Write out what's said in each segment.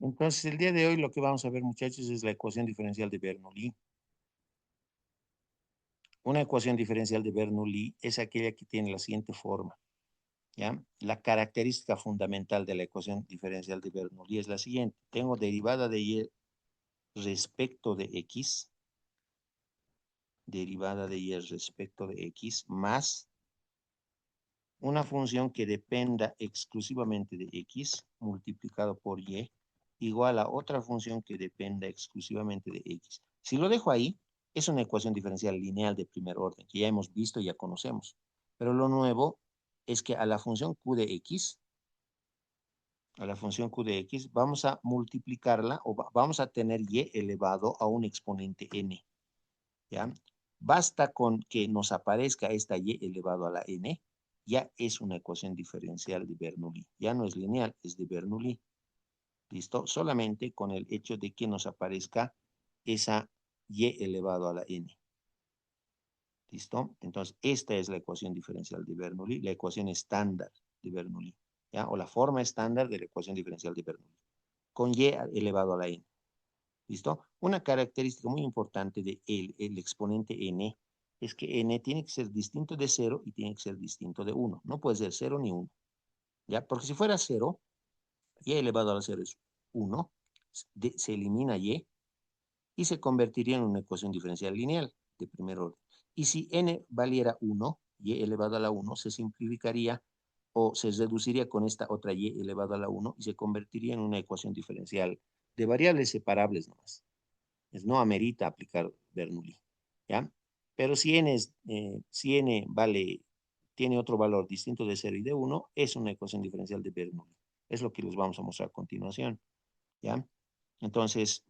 Entonces, el día de hoy lo que vamos a ver, muchachos, es la ecuación diferencial de Bernoulli. Una ecuación diferencial de Bernoulli es aquella que tiene la siguiente forma, ¿ya? La característica fundamental de la ecuación diferencial de Bernoulli es la siguiente. Tengo derivada de y respecto de x, derivada de y respecto de x, más una función que dependa exclusivamente de x multiplicado por y igual a otra función que dependa exclusivamente de x. Si lo dejo ahí, es una ecuación diferencial lineal de primer orden, que ya hemos visto y ya conocemos. Pero lo nuevo es que a la función q de x, vamos a multiplicarla o vamos a tener y elevado a un exponente n, ¿ya? Basta con que nos aparezca esta y elevado a la n, ya es una ecuación diferencial de Bernoulli. Ya no es lineal, es de Bernoulli. ¿Listo? Solamente con el hecho de que nos aparezca esa y elevado a la n. ¿Listo? Entonces, esta es la ecuación diferencial de Bernoulli, la ecuación estándar de Bernoulli, ¿ya? O la forma estándar de la ecuación diferencial de Bernoulli, con y elevado a la n. ¿Listo? Una característica muy importante de el exponente n es que n tiene que ser distinto de 0 y tiene que ser distinto de 1. No puede ser 0 ni 1. ¿Ya? Porque si fuera 0, y elevado a la 0 es 1, se elimina y se convertiría en una ecuación diferencial lineal de primer orden. Y si n valiera 1, y elevado a la 1 se simplificaría o se reduciría con esta otra y elevado a la 1 y se convertiría en una ecuación diferencial de variables separables nomás. No amerita aplicar Bernoulli, ¿ya? Pero si n tiene otro valor distinto de 0 y de 1, es una ecuación diferencial de Bernoulli. Es lo que les vamos a mostrar a continuación, ¿ya? Entonces,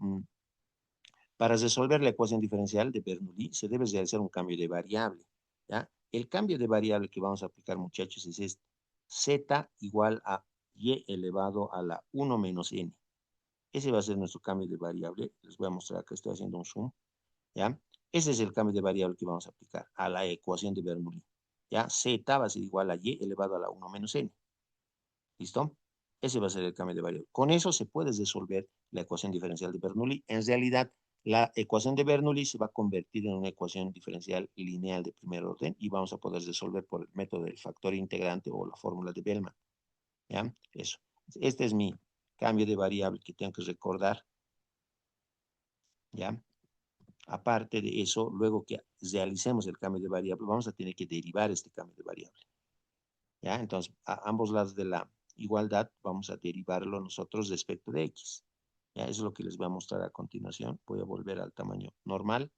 para resolver la ecuación diferencial de Bernoulli, se debe realizar un cambio de variable, ¿ya? El cambio de variable que vamos a aplicar, muchachos, es este. Z igual a y elevado a la 1 menos n. Ese va a ser nuestro cambio de variable. Les voy a mostrar que estoy haciendo un zoom, ¿ya? Ese es el cambio de variable que vamos a aplicar a la ecuación de Bernoulli, ¿ya? Z va a ser igual a y elevado a la 1 menos n. ¿Listo? Ese va a ser el cambio de variable. Con eso se puede resolver la ecuación diferencial de Bernoulli. En realidad, la ecuación de Bernoulli se va a convertir en una ecuación diferencial lineal de primer orden y vamos a poder resolver por el método del factor integrante o la fórmula de Bellman, ¿ya? Eso. Este es mi cambio de variable que tengo que recordar, ¿ya? Aparte de eso, luego que realicemos el cambio de variable, vamos a tener que derivar este cambio de variable, ¿ya? Entonces, a ambos lados de la igualdad vamos a derivarlo nosotros respecto de x. ¿Ya? Eso es lo que les voy a mostrar a continuación. Voy a volver al tamaño normal.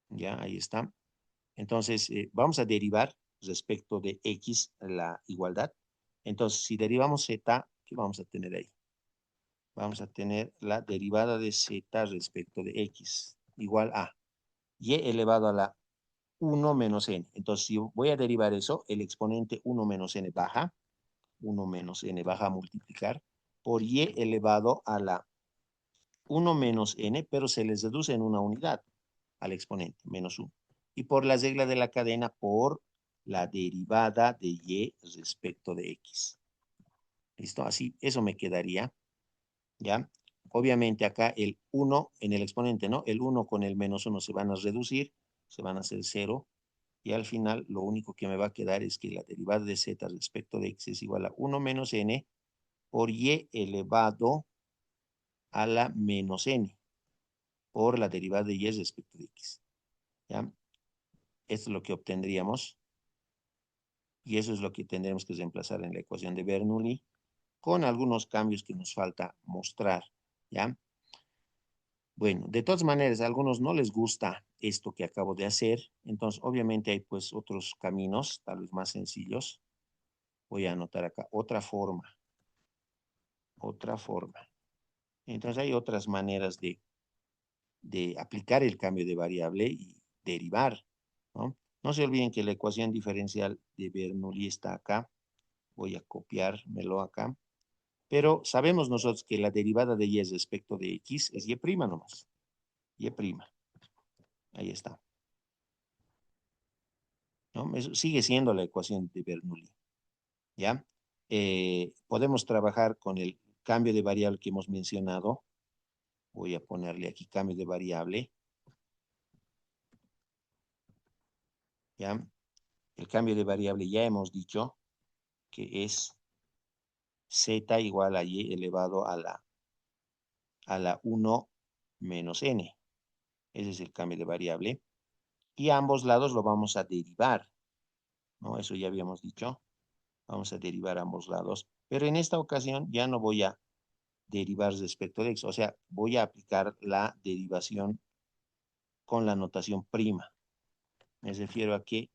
Ya, ahí está. Entonces, vamos a derivar respecto de x la igualdad. Entonces, si derivamos z, ¿qué vamos a tener ahí? Vamos a tener la derivada de z respecto de x igual a y elevado a la 1 menos n. Entonces, si voy a derivar eso, el exponente 1 menos n baja, 1 menos n baja a multiplicar por y elevado a la 1 menos n, pero se les reduce en una unidad al exponente, menos 1. Y por la regla de la cadena, por la derivada de y respecto de x. ¿Listo? Así, eso me quedaría, ¿ya? Obviamente acá el 1 en el exponente, ¿no? El 1 con el menos 1 se van a reducir, se van a hacer 0. Y al final lo único que me va a quedar es que la derivada de z respecto de x es igual a 1 menos n por y elevado a la menos n por la derivada de y respecto de x. ¿Ya? Esto es lo que obtendríamos y eso es lo que tendremos que reemplazar en la ecuación de Bernoulli con algunos cambios que nos falta mostrar. ¿Ya? Bueno, de todas maneras, a algunos no les gusta esto que acabo de hacer, entonces obviamente hay pues otros caminos, tal vez más sencillos. Voy a anotar acá otra forma. Otra forma. Entonces hay otras maneras de aplicar el cambio de variable y derivar, ¿no? No se olviden que la ecuación diferencial de Bernoulli está acá. Voy a copiármelo acá. Pero sabemos nosotros que la derivada de y respecto de x es y' nomás. Y'. Ahí está. ¿no? Eso sigue siendo la ecuación de Bernoulli, ¿ya? Podemos trabajar con el cambio de variable que hemos mencionado. Voy a ponerle aquí cambio de variable, ¿ya? El cambio de variable ya hemos dicho que es z igual a y elevado a la 1 menos n. Ese es el cambio de variable. Y a ambos lados lo vamos a derivar, ¿no? Eso ya habíamos dicho. Vamos a derivar a ambos lados. Pero en esta ocasión ya no voy a derivar respecto de x. O sea, voy a aplicar la derivación con la notación prima. Me refiero a que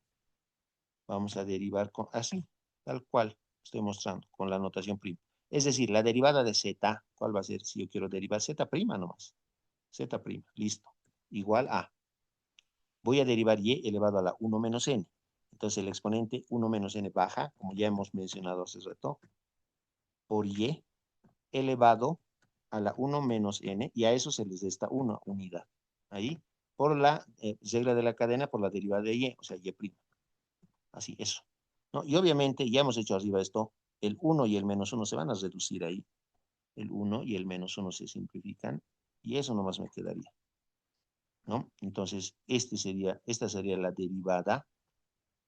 vamos a derivar con, así, tal cual estoy mostrando, con la notación prima. Es decir, la derivada de z, ¿cuál va a ser si yo quiero derivar? Z prima nomás. Z prima, listo. Igual a. Voy a derivar y elevado a la 1 menos n. Entonces el exponente 1 menos n baja, como ya hemos mencionado hace rato, por y elevado a la 1 menos n, y a eso se les resta una unidad. Ahí, por la regla de la cadena, por la derivada de y, o sea, y prima. Así, eso. ¿No? Y obviamente, ya hemos hecho arriba esto, el 1 y el menos 1 se van a reducir ahí. El 1 y el menos 1 se simplifican, y eso nomás me quedaría, ¿no? Entonces, esta sería la derivada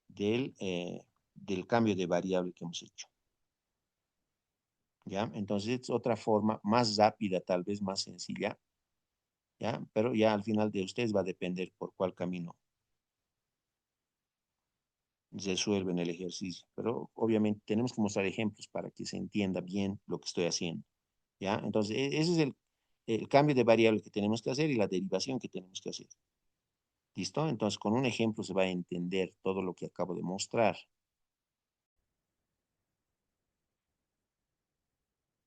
del cambio de variable que hemos hecho. ¿Ya? Entonces, es otra forma más rápida, tal vez más sencilla, ¿ya? Pero ya al final de ustedes va a depender por cuál camino resuelven el ejercicio. Pero obviamente tenemos que mostrar ejemplos para que se entienda bien lo que estoy haciendo, ¿ya? Entonces, ese es el cambio de variable que tenemos que hacer y la derivación que tenemos que hacer. ¿Listo? Entonces, con un ejemplo se va a entender todo lo que acabo de mostrar.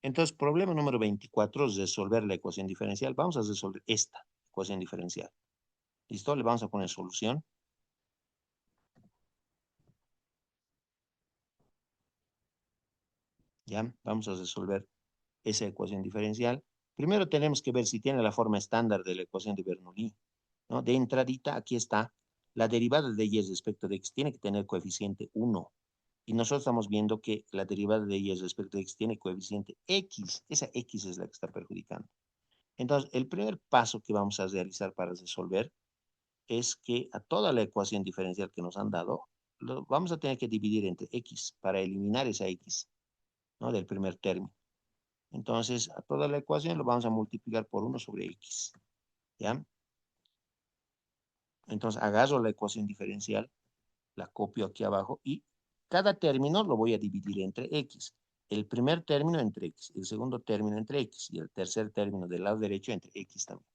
Entonces, problema número 24 es resolver la ecuación diferencial. Vamos a resolver esta ecuación diferencial. ¿Listo? Le vamos a poner solución. ¿Ya? Vamos a resolver esa ecuación diferencial. Primero tenemos que ver si tiene la forma estándar de la ecuación de Bernoulli, ¿no? De entradita, aquí está. La derivada de y respecto de x tiene que tener coeficiente 1. Y nosotros estamos viendo que la derivada de y respecto de x tiene coeficiente x. Esa x es la que está perjudicando. Entonces, el primer paso que vamos a realizar para resolver es que a toda la ecuación diferencial que nos han dado, lo vamos a tener que dividir entre x para eliminar esa x, ¿no? Del primer término. Entonces, a toda la ecuación lo vamos a multiplicar por 1 sobre x, ¿ya? Entonces, agarro la ecuación diferencial, la copio aquí abajo y cada término lo voy a dividir entre x. El primer término entre x, el segundo término entre x y el tercer término del lado derecho entre x también,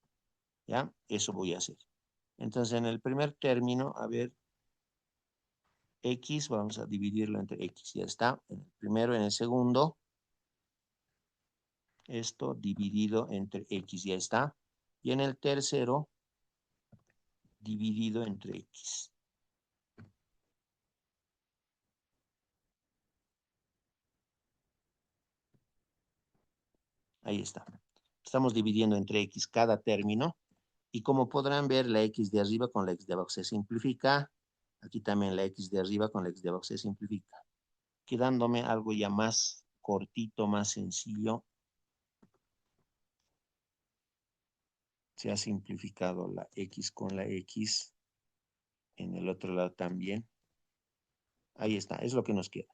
¿ya? Eso voy a hacer. Entonces, en el primer término, a ver, x, vamos a dividirlo entre x, ya está. En el primero, en el segundo, esto dividido entre x, ya está. Y en el tercero, dividido entre x. Ahí está. Estamos dividiendo entre x cada término. Y como podrán ver, la x de arriba con la x de abajo se simplifica. Aquí también la x de arriba con la x de abajo se simplifica. Quedándome algo ya más cortito, más sencillo. Se ha simplificado la x con la x. En el otro lado también. Ahí está, es lo que nos queda.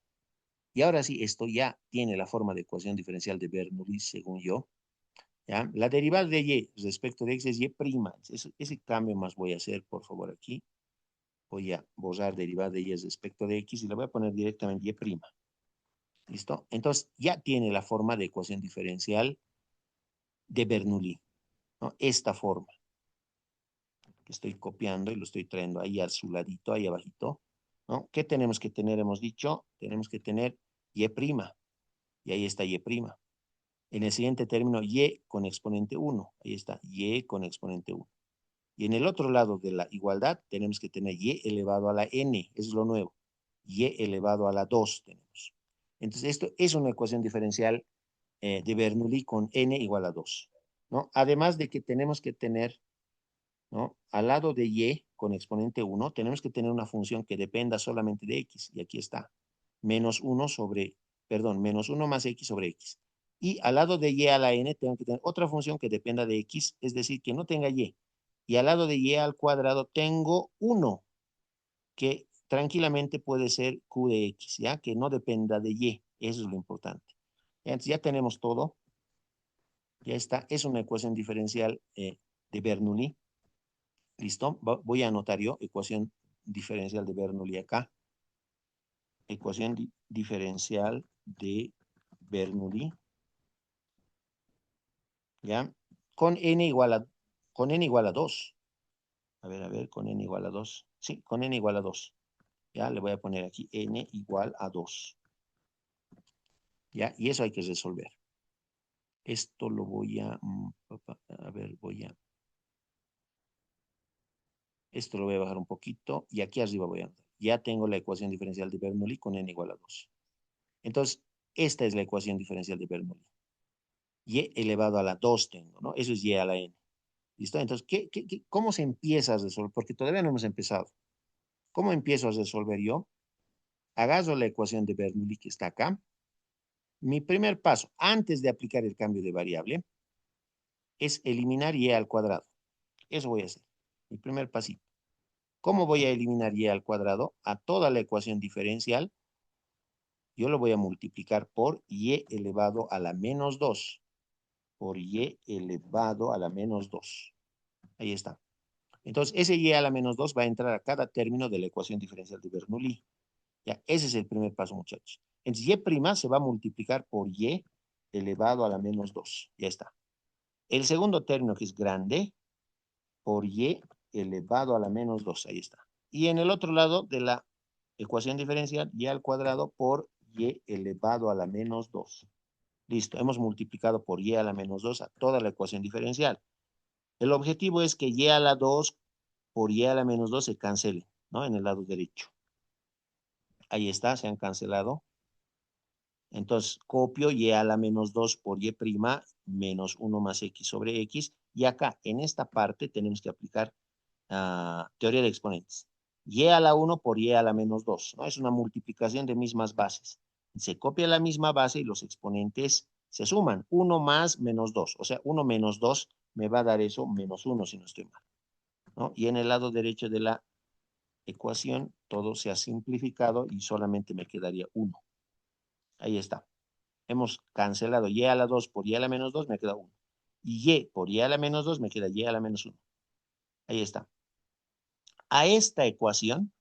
Y ahora sí, esto ya tiene la forma de ecuación diferencial de Bernoulli, según yo. ¿Ya? La derivada de y respecto de x es y prima. Ese cambio más voy a hacer, por favor, aquí. Voy a borrar derivada de y respecto de x y le voy a poner directamente y prima. ¿Listo? Entonces ya tiene la forma de ecuación diferencial de Bernoulli, ¿no? Esta forma que estoy copiando y lo estoy trayendo ahí a su ladito, ahí abajito, ¿no? ¿Qué tenemos que tener? Hemos dicho, tenemos que tener y prima. Y ahí está y prima. En el siguiente término, y con exponente 1. Ahí está, y con exponente 1. Y en el otro lado de la igualdad tenemos que tener y elevado a la n, eso es lo nuevo. Y elevado a la 2 tenemos. Entonces, esto es una ecuación diferencial de Bernoulli con n igual a 2, ¿no? Además de que tenemos que tener, ¿no? Al lado de y con exponente 1, tenemos que tener una función que dependa solamente de x, y aquí está. Menos 1 sobre, perdón, menos 1 más x sobre x. Y al lado de y a la n tengo que tener otra función que dependa de x, es decir, que no tenga y. Y al lado de y al cuadrado tengo 1, que tranquilamente puede ser q de x, ¿ya? Que no dependa de y. Eso es lo importante. Entonces ya tenemos todo. Ya está. Es una ecuación diferencial de Bernoulli. ¿Listo? Voy a anotar yo ecuación diferencial de Bernoulli acá. Ecuación diferencial de Bernoulli. ¿Ya? Con n igual a 2. A ver, con n igual a 2. Sí, con n igual a 2. Ya, le voy a poner aquí n igual a 2. ¿Ya? Y eso hay que resolver. Esto lo voy a ver, esto lo voy a bajar un poquito y aquí arriba voy a anotar. Ya tengo la ecuación diferencial de Bernoulli con n igual a 2. Entonces, esta es la ecuación diferencial de Bernoulli. Y elevado a la 2 tengo, ¿no? Eso es y a la n. ¿Listo? Entonces, ¿cómo se empieza a resolver? Porque todavía no hemos empezado. ¿Cómo empiezo a resolver yo? Agarro la ecuación de Bernoulli que está acá. Mi primer paso, antes de aplicar el cambio de variable, es eliminar y al cuadrado. Eso voy a hacer. Mi primer pasito. ¿Cómo voy a eliminar y al cuadrado? A toda la ecuación diferencial, yo lo voy a multiplicar por y elevado a la menos 2. Por y elevado a la menos 2. Ahí está. Entonces, ese y a la menos 2 va a entrar a cada término de la ecuación diferencial de Bernoulli. Ya, ese es el primer paso, muchachos. Entonces, y' se va a multiplicar por y elevado a la menos 2. Ya está. El segundo término, que es grande, por y elevado a la menos 2. Ahí está. Y en el otro lado de la ecuación diferencial, y al cuadrado por y elevado a la menos 2. Listo, hemos multiplicado por y a la menos 2 a toda la ecuación diferencial. El objetivo es que y a la 2 por y a la menos 2 se cancele, ¿no? En el lado derecho. Ahí está, se han cancelado. Entonces, copio y a la menos 2 por y' menos 1 más x sobre x. Y acá, en esta parte, tenemos que aplicar teoría de exponentes. Y a la 1 por y a la menos 2, ¿no? Es una multiplicación de mismas bases. Se copia la misma base y los exponentes se suman. 1 más menos 2. O sea, 1 menos 2 me va a dar eso, menos 1 si no estoy mal, ¿no? Y en el lado derecho de la ecuación, todo se ha simplificado y solamente me quedaría 1. Ahí está. Hemos cancelado y a la 2 por y a la menos 2, me queda 1. Y y por y a la menos 2, me queda y a la menos 1. Ahí está. A esta ecuación,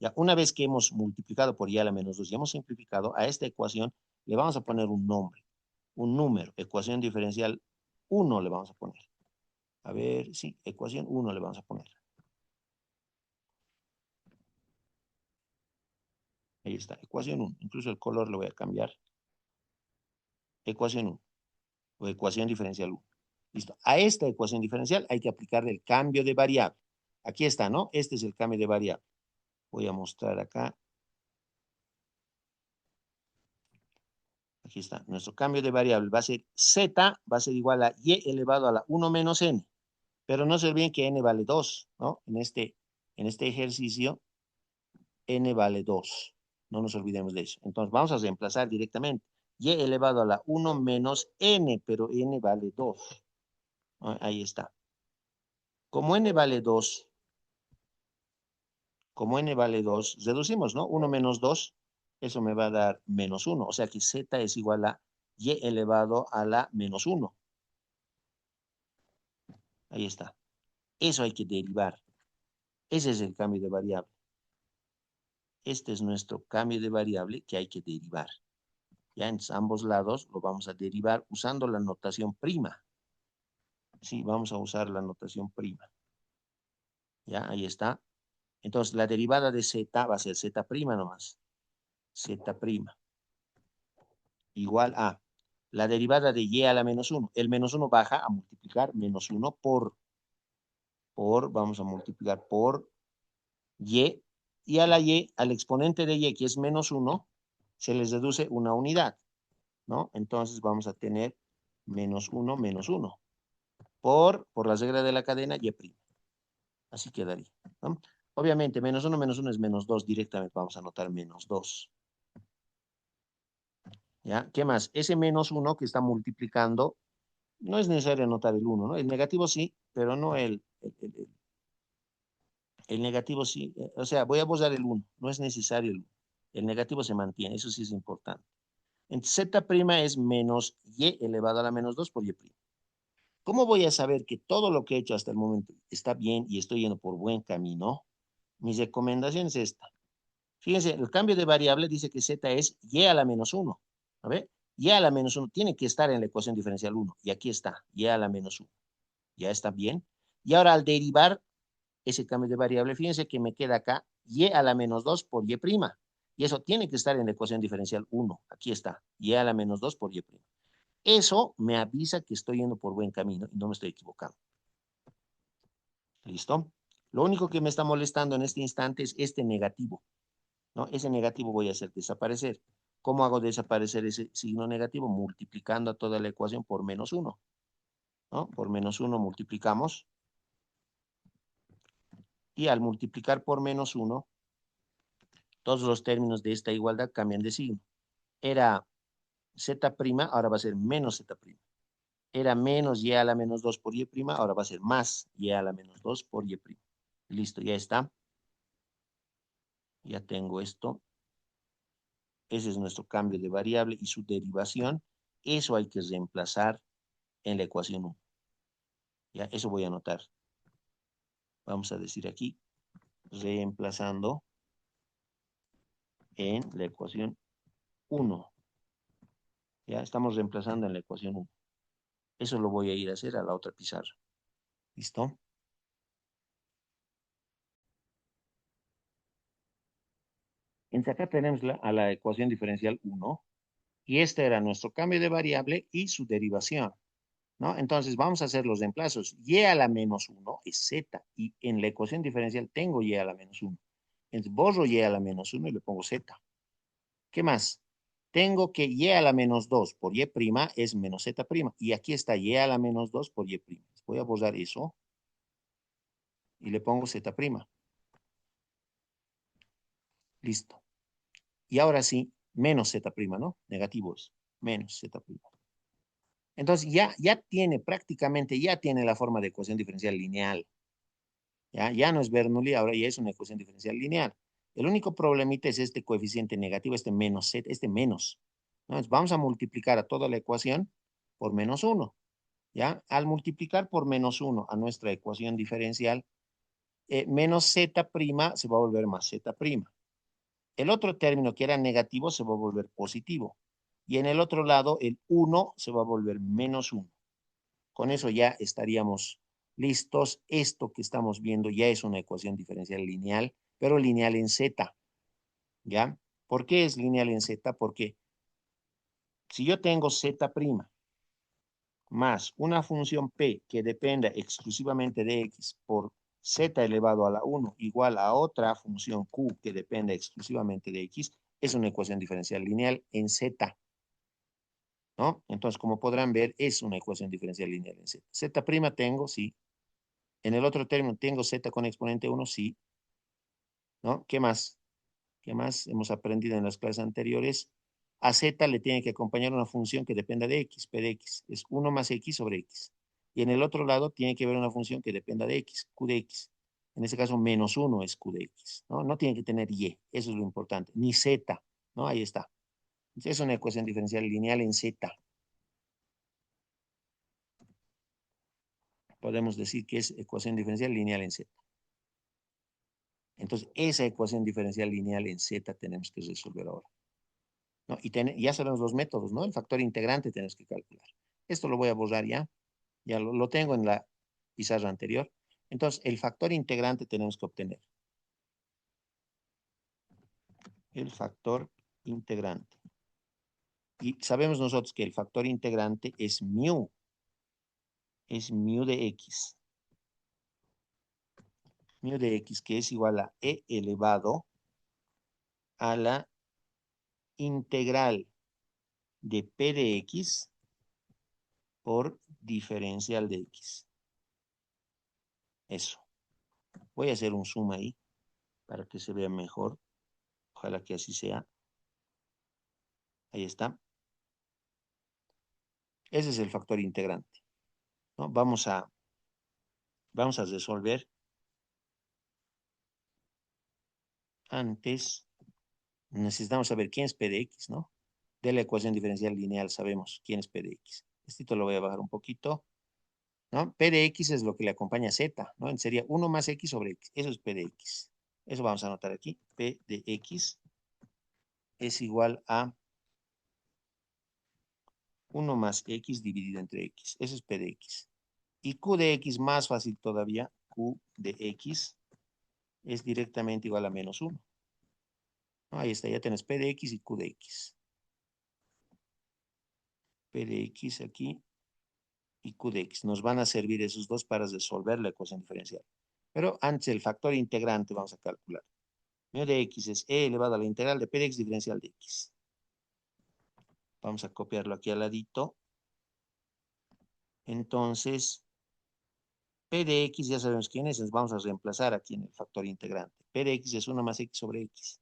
ya una vez que hemos multiplicado por y a la menos 2 y hemos simplificado, a esta ecuación le vamos a poner un nombre, un número, ecuación diferencial 1 le vamos a poner. A ver, sí, ecuación 1 le vamos a poner. Ahí está, ecuación 1. Incluso el color lo voy a cambiar. Ecuación 1 o ecuación diferencial 1. Listo. A esta ecuación diferencial hay que aplicarle el cambio de variable. Aquí está, ¿no? Este es el cambio de variable. Voy a mostrar acá. Aquí está. Nuestro cambio de variable va a ser z, va a ser igual a y elevado a la 1 menos n. Pero no se olviden que n vale 2, ¿no? En este ejercicio, n vale 2. No nos olvidemos de eso. Entonces, vamos a reemplazar directamente. Y elevado a la 1 menos n, pero n vale 2. Ahí está. Como n vale 2, reducimos, ¿no? 1 menos 2, eso me va a dar menos 1. O sea que z es igual a y elevado a la menos 1. Ahí está. Eso hay que derivar. Ese es el cambio de variable. Este es nuestro cambio de variable que hay que derivar. Ya en ambos lados lo vamos a derivar usando la notación prima. Sí, vamos a usar la notación prima. Ya, ahí está. Entonces, la derivada de z va a ser z' nomás. Z' igual a la derivada de y a la menos 1. El menos 1 baja a multiplicar menos 1 vamos a multiplicar por y a la y, al exponente de y, que es menos 1, se les reduce una unidad, ¿no? Entonces vamos a tener menos 1 por la regla de la cadena, y'. Así quedaría, ¿no? Obviamente, menos uno es menos 2. Directamente vamos a anotar menos 2. ¿Ya? ¿Qué más? Ese menos uno que está multiplicando, no es necesario anotar el uno, ¿no? El negativo sí, pero no el negativo sí. O sea, voy a borrar el uno, no es necesario el uno. El negativo se mantiene, eso sí es importante. Entonces, z' es menos y elevado a la menos 2 por y'. ¿Cómo voy a saber que todo lo que he hecho hasta el momento está bien y estoy yendo por buen camino? Mi recomendación es esta. Fíjense, el cambio de variable dice que z es y a la menos 1. A ver, y a la menos 1 tiene que estar en la ecuación diferencial 1. Y aquí está, y a la menos 1. Ya está bien. Y ahora al derivar ese cambio de variable, fíjense que me queda acá y a la menos 2 por y'. Y eso tiene que estar en la ecuación diferencial 1. Aquí está, y a la menos 2 por y'. Eso me avisa que estoy yendo por buen camino y no me estoy equivocando. ¿Listo? Lo único que me está molestando en este instante es este negativo, ¿no? Ese negativo voy a hacer desaparecer. ¿Cómo hago desaparecer ese signo negativo? Multiplicando a toda la ecuación por menos 1, ¿no? Por menos 1 multiplicamos. Y al multiplicar por menos 1, todos los términos de esta igualdad cambian de signo. Era z', ahora va a ser menos z'. Era menos y a la menos 2 por y', ahora va a ser más y a la menos 2 por y'. Listo, ya está. Ya tengo esto. Ese es nuestro cambio de variable y su derivación. Eso hay que reemplazar en la ecuación 1. Ya, eso voy a anotar. Vamos a decir aquí, reemplazando en la ecuación 1. Ya, estamos reemplazando en la ecuación 1. Eso lo voy a ir a hacer a la otra pizarra. ¿Listo? Entonces acá tenemos a la ecuación diferencial 1. Y este era nuestro cambio de variable y su derivación, ¿no? Entonces vamos a hacer los reemplazos. Y a la menos 1 es z. Y en la ecuación diferencial tengo y a la menos 1. Entonces borro y a la menos 1 y le pongo z. ¿Qué más? Tengo que y a la menos 2 por y' es menos z'. Y aquí está y a la menos 2 por y'. Voy a borrar eso y le pongo z'. Listo. Y ahora sí, menos z', ¿no? Negativos. Menos z'. Entonces ya tiene prácticamente, ya tiene la forma de ecuación diferencial lineal. Ya no es Bernoulli, ahora ya es una ecuación diferencial lineal. El único problemita es este coeficiente negativo, este menos z, este menos. ¿No? Entonces vamos a multiplicar a toda la ecuación por menos 1. ¿Ya? Al multiplicar por menos 1 a nuestra ecuación diferencial, menos z' se va a volver más z'. El otro término que era negativo se va a volver positivo. Y en el otro lado, el 1 se va a volver menos 1. Con eso ya estaríamos listos. Esto que estamos viendo ya es una ecuación diferencial lineal, pero lineal en z. ¿Ya? ¿Por qué es lineal en z? Porque si yo tengo z' más una función p que dependa exclusivamente de x por z elevado a la 1 igual a otra función q que dependa exclusivamente de x, es una ecuación diferencial lineal en z, ¿no? Entonces, como podrán ver, es una ecuación diferencial lineal en z. Z' tengo, sí. En el otro término tengo z con exponente 1, sí, ¿no? ¿Qué más? ¿Qué más hemos aprendido en las clases anteriores? A z le tiene que acompañar una función que dependa de x, p de x. Es 1 más x sobre x. Y en el otro lado tiene que haber una función que dependa de x, q de x. En este caso, menos 1 es q de x, ¿no? No tiene que tener y, eso es lo importante. Ni z, ¿no? Ahí está. Entonces, es una ecuación diferencial lineal en z. Podemos decir que es ecuación diferencial lineal en z. Entonces, esa ecuación diferencial lineal en z tenemos que resolver ahora, ¿no? Y ya sabemos los métodos, ¿no? El factor integrante tenemos que calcular. Esto lo voy a borrar ya. Ya lo tengo en la pizarra anterior. Entonces, el factor integrante tenemos que obtener. El factor integrante. Y sabemos nosotros que el factor integrante es mu. Es mu de x. Mu de x, que es igual a e elevado a la integral de p de x por diferencial de x. Eso. Voy a hacer un zoom ahí para que se vea mejor. Ojalá que así sea. Ahí está. Ese es el factor integrante, ¿no? Vamos a resolver antes. Necesitamos saber quién es P de X, ¿no? De la ecuación diferencial lineal sabemos quién es P de X. Esto lo voy a bajar un poquito, ¿no? P de X es lo que le acompaña a Z, ¿no? Sería 1 más X sobre X. Eso es P de X. Eso vamos a anotar aquí. P de X es igual a 1 más X dividido entre X. Eso es P de X. Y Q de X más fácil todavía. Q de X es directamente igual a menos 1. ¿No? Ahí está, ya tienes P de X y Q de X. P de X aquí y Q de X. Nos van a servir esos dos para resolver la ecuación diferencial. Pero antes el factor integrante vamos a calcular. Mu de X es E elevado a la integral de P de X diferencial de X. Vamos a copiarlo aquí al ladito. Entonces, P de X ya sabemos quién es. Entonces vamos a reemplazar aquí en el factor integrante. P de X es 1 más X sobre X.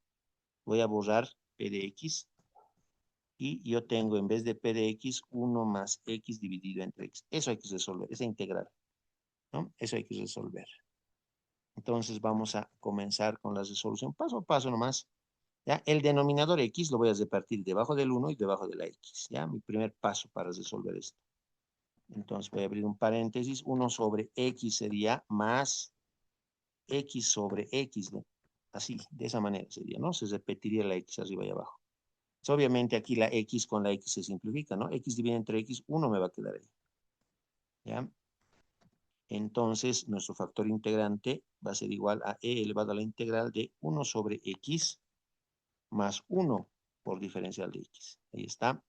Voy a borrar P de X. Y yo tengo en vez de P de X 1 más X dividido entre X. Eso hay que resolver, esa integral, ¿no? Eso hay que resolver. Entonces vamos a comenzar con la resolución paso a paso nomás. ¿Ya? El denominador X lo voy a repartir debajo del 1 y debajo de la X. ¿Ya? Mi primer paso para resolver esto. Entonces voy a abrir un paréntesis. 1 sobre X sería más X sobre X, ¿no? Así, de esa manera sería, ¿no? Se repetiría la X arriba y abajo. Entonces, obviamente aquí la X con la X se simplifica, ¿no? X dividido entre X, 1 me va a quedar ahí. ¿Ya? Entonces, nuestro factor integrante va a ser igual a E elevado a la integral de 1 sobre X más 1 por diferencial de X. Ahí está.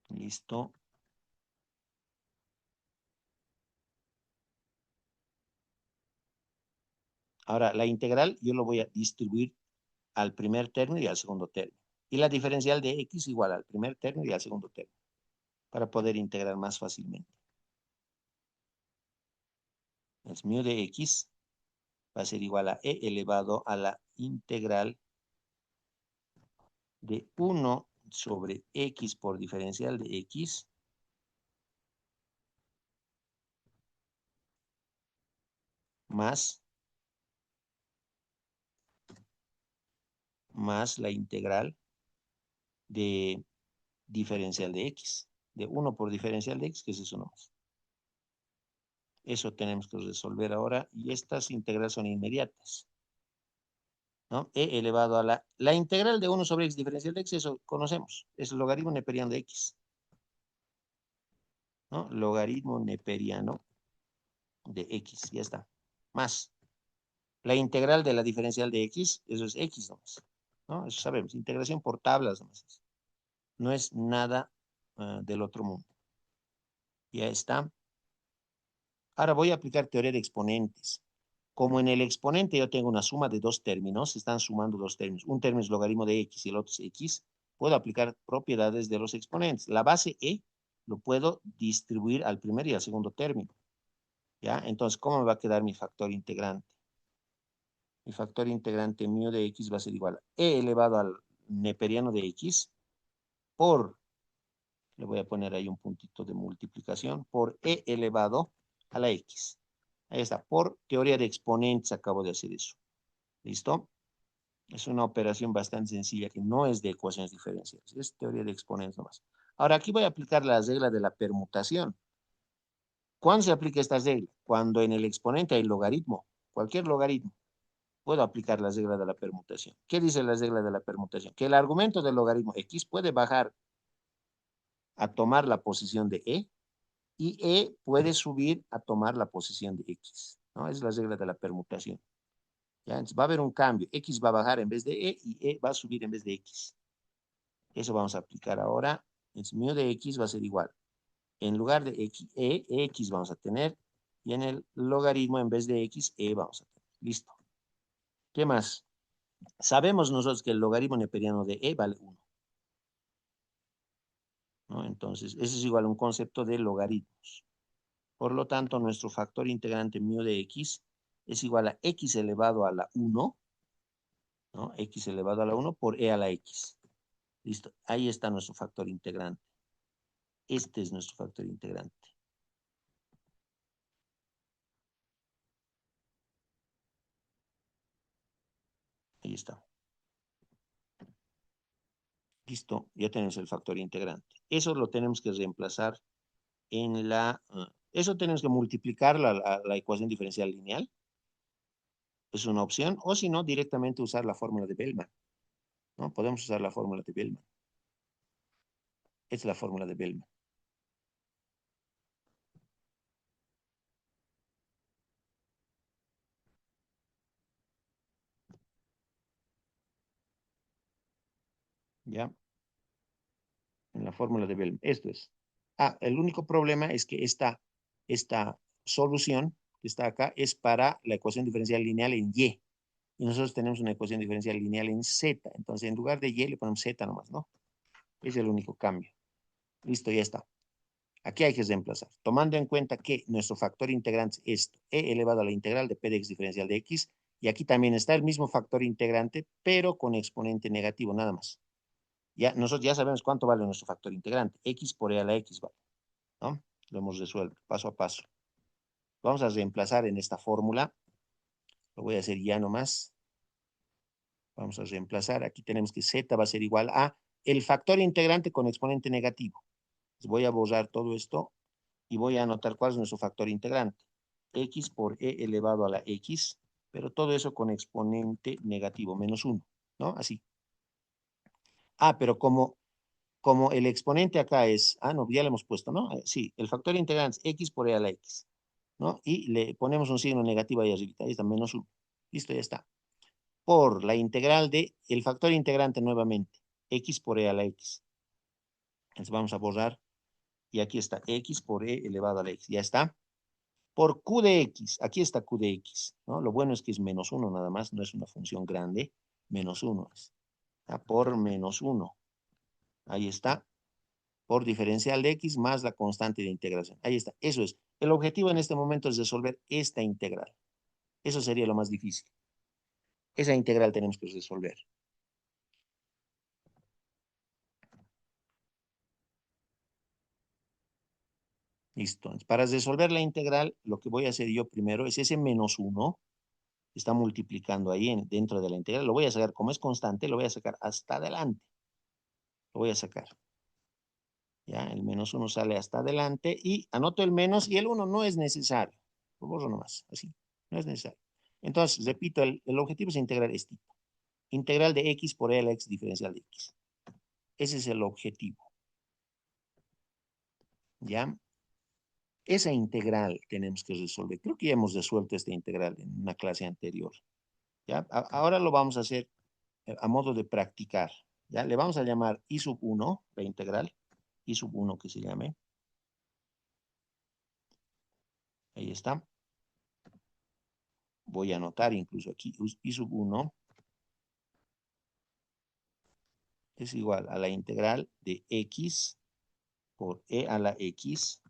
Listo. Ahora, la integral yo lo voy a distribuir al primer término y al segundo término. Y la diferencial de X igual al primer término y al segundo término, para poder integrar más fácilmente. Es mu de X va a ser igual a E elevado a la integral de 1 sobre X por diferencial de X más la integral de diferencial de X, de 1 por diferencial de X, que es eso nomás. Eso tenemos que resolver ahora y estas integrales son inmediatas, ¿no? E elevado a la integral de 1 sobre X diferencial de X, eso conocemos, es el logaritmo neperiano de X, ¿no? Logaritmo neperiano de X, ya está. Más la integral de la diferencial de X, eso es X nomás, ¿no? Eso sabemos, integración por tablas nomás. No es nada del otro mundo. Ya está. Ahora voy a aplicar teoría de exponentes. Como en el exponente yo tengo una suma de dos términos, se están sumando dos términos. Un término es logaritmo de X y el otro es X. Puedo aplicar propiedades de los exponentes. La base E lo puedo distribuir al primer y al segundo término. ¿Ya? Entonces, ¿cómo me va a quedar mi factor integrante? Mi factor integrante mío de X va a ser igual a E elevado al neperiano de X por, le voy a poner ahí un puntito de multiplicación, por E elevado a la X. Ahí está, por teoría de exponentes acabo de hacer eso. ¿Listo? Es una operación bastante sencilla que no es de ecuaciones diferenciales, es teoría de exponentes nomás. Ahora aquí voy a aplicar la regla de la permutación. ¿Cuándo se aplica esta regla? Cuando en el exponente hay logaritmo, cualquier logaritmo. Puedo aplicar la regla de la permutación. ¿Qué dice la regla de la permutación? Que el argumento del logaritmo X puede bajar a tomar la posición de y E puede subir a tomar la posición de X, ¿no? Es la regla de la permutación. ¿Ya? Entonces va a haber un cambio. X va a bajar en vez de y E va a subir en vez de X. Eso vamos a aplicar ahora. Entonces mu de X va a ser igual. En lugar de X vamos a tener y en el logaritmo en vez de X, E vamos a tener. Listo. ¿Qué más? Sabemos nosotros que el logaritmo neperiano de E vale 1. ¿no? Entonces, ese es igual a un concepto de logaritmos. Por lo tanto, nuestro factor integrante mu de x es igual a x elevado a la 1, ¿no? X elevado a la 1 por e a la x. Listo, ahí está nuestro factor integrante. Este es nuestro factor integrante. Ahí está. Listo, ya tenemos el factor integrante. Eso lo tenemos que reemplazar en la... eso tenemos que multiplicar la ecuación diferencial lineal. Es una opción. O si no, directamente usar la fórmula de Bellman, ¿no? Podemos usar la fórmula de Bellman. Esta es la fórmula de Bellman. ¿Ya? En la fórmula de Bellman. Esto es. Ah, el único problema es que esta solución que está acá es para la ecuación diferencial lineal en Y. Y nosotros tenemos una ecuación diferencial lineal en Z. Entonces, en lugar de Y le ponemos Z nomás, ¿no? Es el único cambio. Listo, ya está. Aquí hay que reemplazar. Tomando en cuenta que nuestro factor integrante es e elevado a la integral de p de x diferencial de x. Y aquí también está el mismo factor integrante, pero con exponente negativo, nada más. Ya, nosotros ya sabemos cuánto vale nuestro factor integrante. X por e a la x vale, ¿no? Lo hemos resuelto paso a paso. Vamos a reemplazar en esta fórmula. Lo voy a hacer ya nomás. Vamos a reemplazar. Aquí tenemos que z va a ser igual a el factor integrante con exponente negativo. Entonces voy a borrar todo esto y voy a anotar cuál es nuestro factor integrante. X por e elevado a la x, pero todo eso con exponente negativo, menos 1, ¿no? Así. Ah, pero como el exponente acá es, no, ya le hemos puesto, ¿no? Sí, el factor integrante es x por e a la x, ¿no? Y le ponemos un signo negativo ahí arriba, ahí está, menos 1. Listo, ya está. Por la integral de el factor integrante nuevamente, x por e a la x. Entonces vamos a borrar y aquí está x por e elevado a la x. Ya está. Por q de x, aquí está q de x, ¿no? Lo bueno es que es menos 1 nada más, no es una función grande, menos 1 es. Por menos 1. Ahí está. Por diferencial de x más la constante de integración. Ahí está. Eso es. El objetivo en este momento es resolver esta integral. Eso sería lo más difícil. Esa integral tenemos que resolver. Listo. Para resolver la integral, lo que voy a hacer yo primero es ese menos 1, que está multiplicando ahí dentro de la integral. Lo voy a sacar, como es constante, lo voy a sacar hasta adelante. Lo voy a sacar. Ya, el menos 1 sale hasta adelante y anoto el menos y el 1 no es necesario. Lo borro nomás, así. No es necesario. Entonces, repito, el objetivo es integrar este. Integral de x por e a la x diferencial de x. Ese es el objetivo. ¿Ya? Esa integral tenemos que resolver. Creo que ya hemos resuelto esta integral en una clase anterior. ¿Ya? Ahora lo vamos a hacer a modo de practicar. ¿Ya? Le vamos a llamar I sub 1, la integral. I sub 1 que se llame. Ahí está. Voy a anotar incluso aquí I sub 1 es igual a la integral de x por e a la x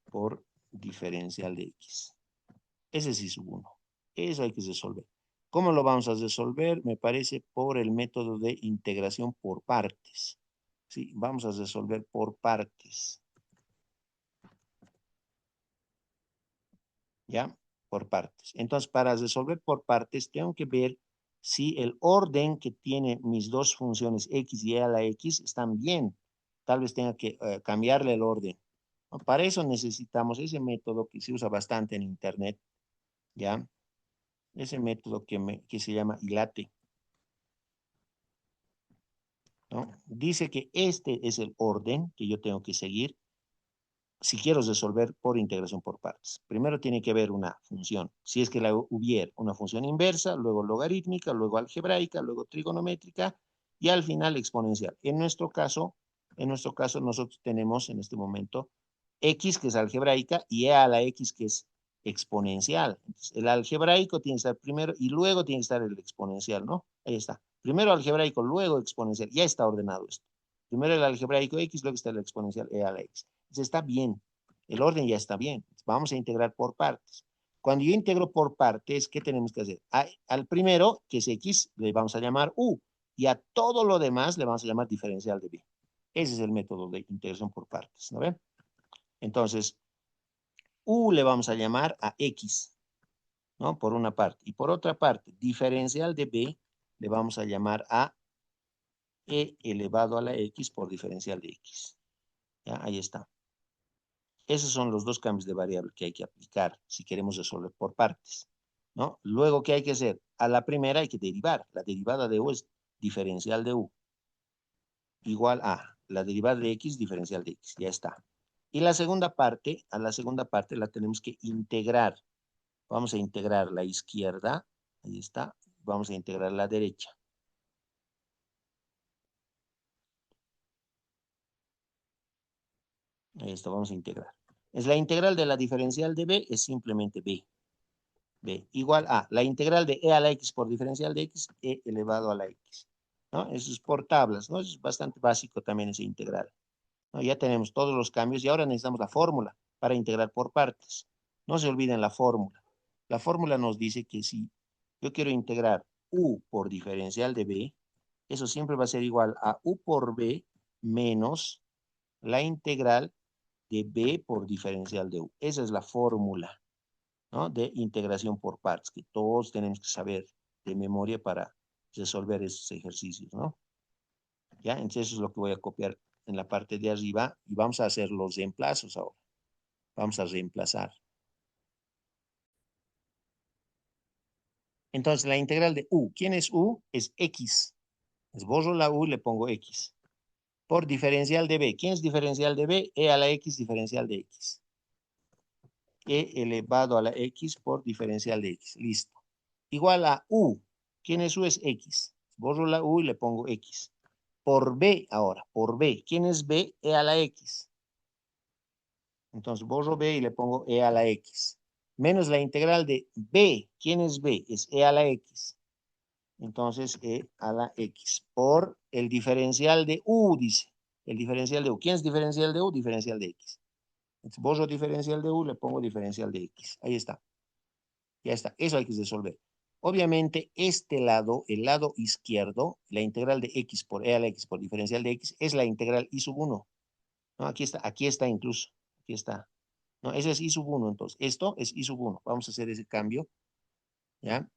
por diferencial de x. Ese es I sub 1. Eso hay que resolver. ¿Cómo lo vamos a resolver? Me parece por el método de integración por partes. Sí, vamos a resolver por partes. ¿Ya? Por partes. Entonces, para resolver por partes, tengo que ver si el orden que tiene mis dos funciones x y e a la x están bien. Tal vez tenga que cambiarle el orden. Para eso necesitamos ese método que se usa bastante en Internet, ¿ya? Ese método que se llama ILATE, ¿no? Dice que este es el orden que yo tengo que seguir si quiero resolver por integración por partes. Primero tiene que haber una función, si es que la hubiera, una función inversa, luego logarítmica, luego algebraica, luego trigonométrica y al final exponencial. En nuestro caso nosotros tenemos en este momento x que es algebraica y e a la x que es exponencial. Entonces, el algebraico tiene que estar primero y luego tiene que estar el exponencial, ¿no? Ahí está. Primero algebraico, luego exponencial. Ya está ordenado esto. Primero el algebraico x, luego está el exponencial e a la x. Entonces está bien, el orden ya está bien. Vamos a integrar por partes. Cuando yo integro por partes, ¿qué tenemos que hacer? Al primero, que es x, le vamos a llamar u, y a todo lo demás le vamos a llamar diferencial de b. Ese es el método de integración por partes, ¿no ven? Entonces, u le vamos a llamar a x, ¿no? Por una parte. Y por otra parte, diferencial de b le vamos a llamar a e elevado a la x por diferencial de x. ¿Ya? Ahí está. Esos son los dos cambios de variable que hay que aplicar si queremos resolver por partes, ¿no? Luego, ¿qué hay que hacer? A la primera hay que derivar. La derivada de u es diferencial de u igual a la derivada de x diferencial de x. Ya está. Y la segunda parte, a la segunda parte la tenemos que integrar. Vamos a integrar la izquierda. Ahí está. Vamos a integrar la derecha. Esto vamos a integrar. Es la integral de la diferencial de b, es simplemente b igual a la integral de e a la x por diferencial de x, e elevado a la x. ¿No? Eso es por tablas, ¿no? Eso es bastante básico también esa integral. ¿No? Ya tenemos todos los cambios y ahora necesitamos la fórmula para integrar por partes. No se olviden la fórmula. La fórmula nos dice que si yo quiero integrar u por diferencial de b, eso siempre va a ser igual a u por b menos la integral de b por diferencial de u. Esa es la fórmula, ¿no? De integración por partes, que todos tenemos que saber de memoria para resolver esos ejercicios, ¿no? ¿Ya? Entonces eso es lo que voy a copiar en la parte de arriba y vamos a hacer los reemplazos ahora. Vamos a reemplazar. Entonces la integral de u, ¿quién es u? Es x. Les borro la u y le pongo x. Por diferencial de b. ¿Quién es diferencial de b? E a la x diferencial de x. E elevado a la x por diferencial de x. Listo. Igual a u. ¿Quién es u? Es x. Borro la u y le pongo x. Por b ahora, por b. ¿Quién es b? E a la x. Entonces borro b y le pongo e a la x. Menos la integral de b. ¿Quién es b? Es e a la x. Entonces e a la x. Por el diferencial de u, dice. El diferencial de u. ¿Quién es diferencial de u? Diferencial de x. Entonces borro diferencial de u, le pongo diferencial de x. Ahí está. Ya está. Eso hay que resolver. Obviamente, este lado, el lado izquierdo, la integral de x por e a la x por diferencial de x, es la integral i sub 1. ¿No? Aquí está incluso. Aquí está. No, eso es i sub 1, entonces. Esto es i sub 1. Vamos a hacer ese cambio. ¿Ya?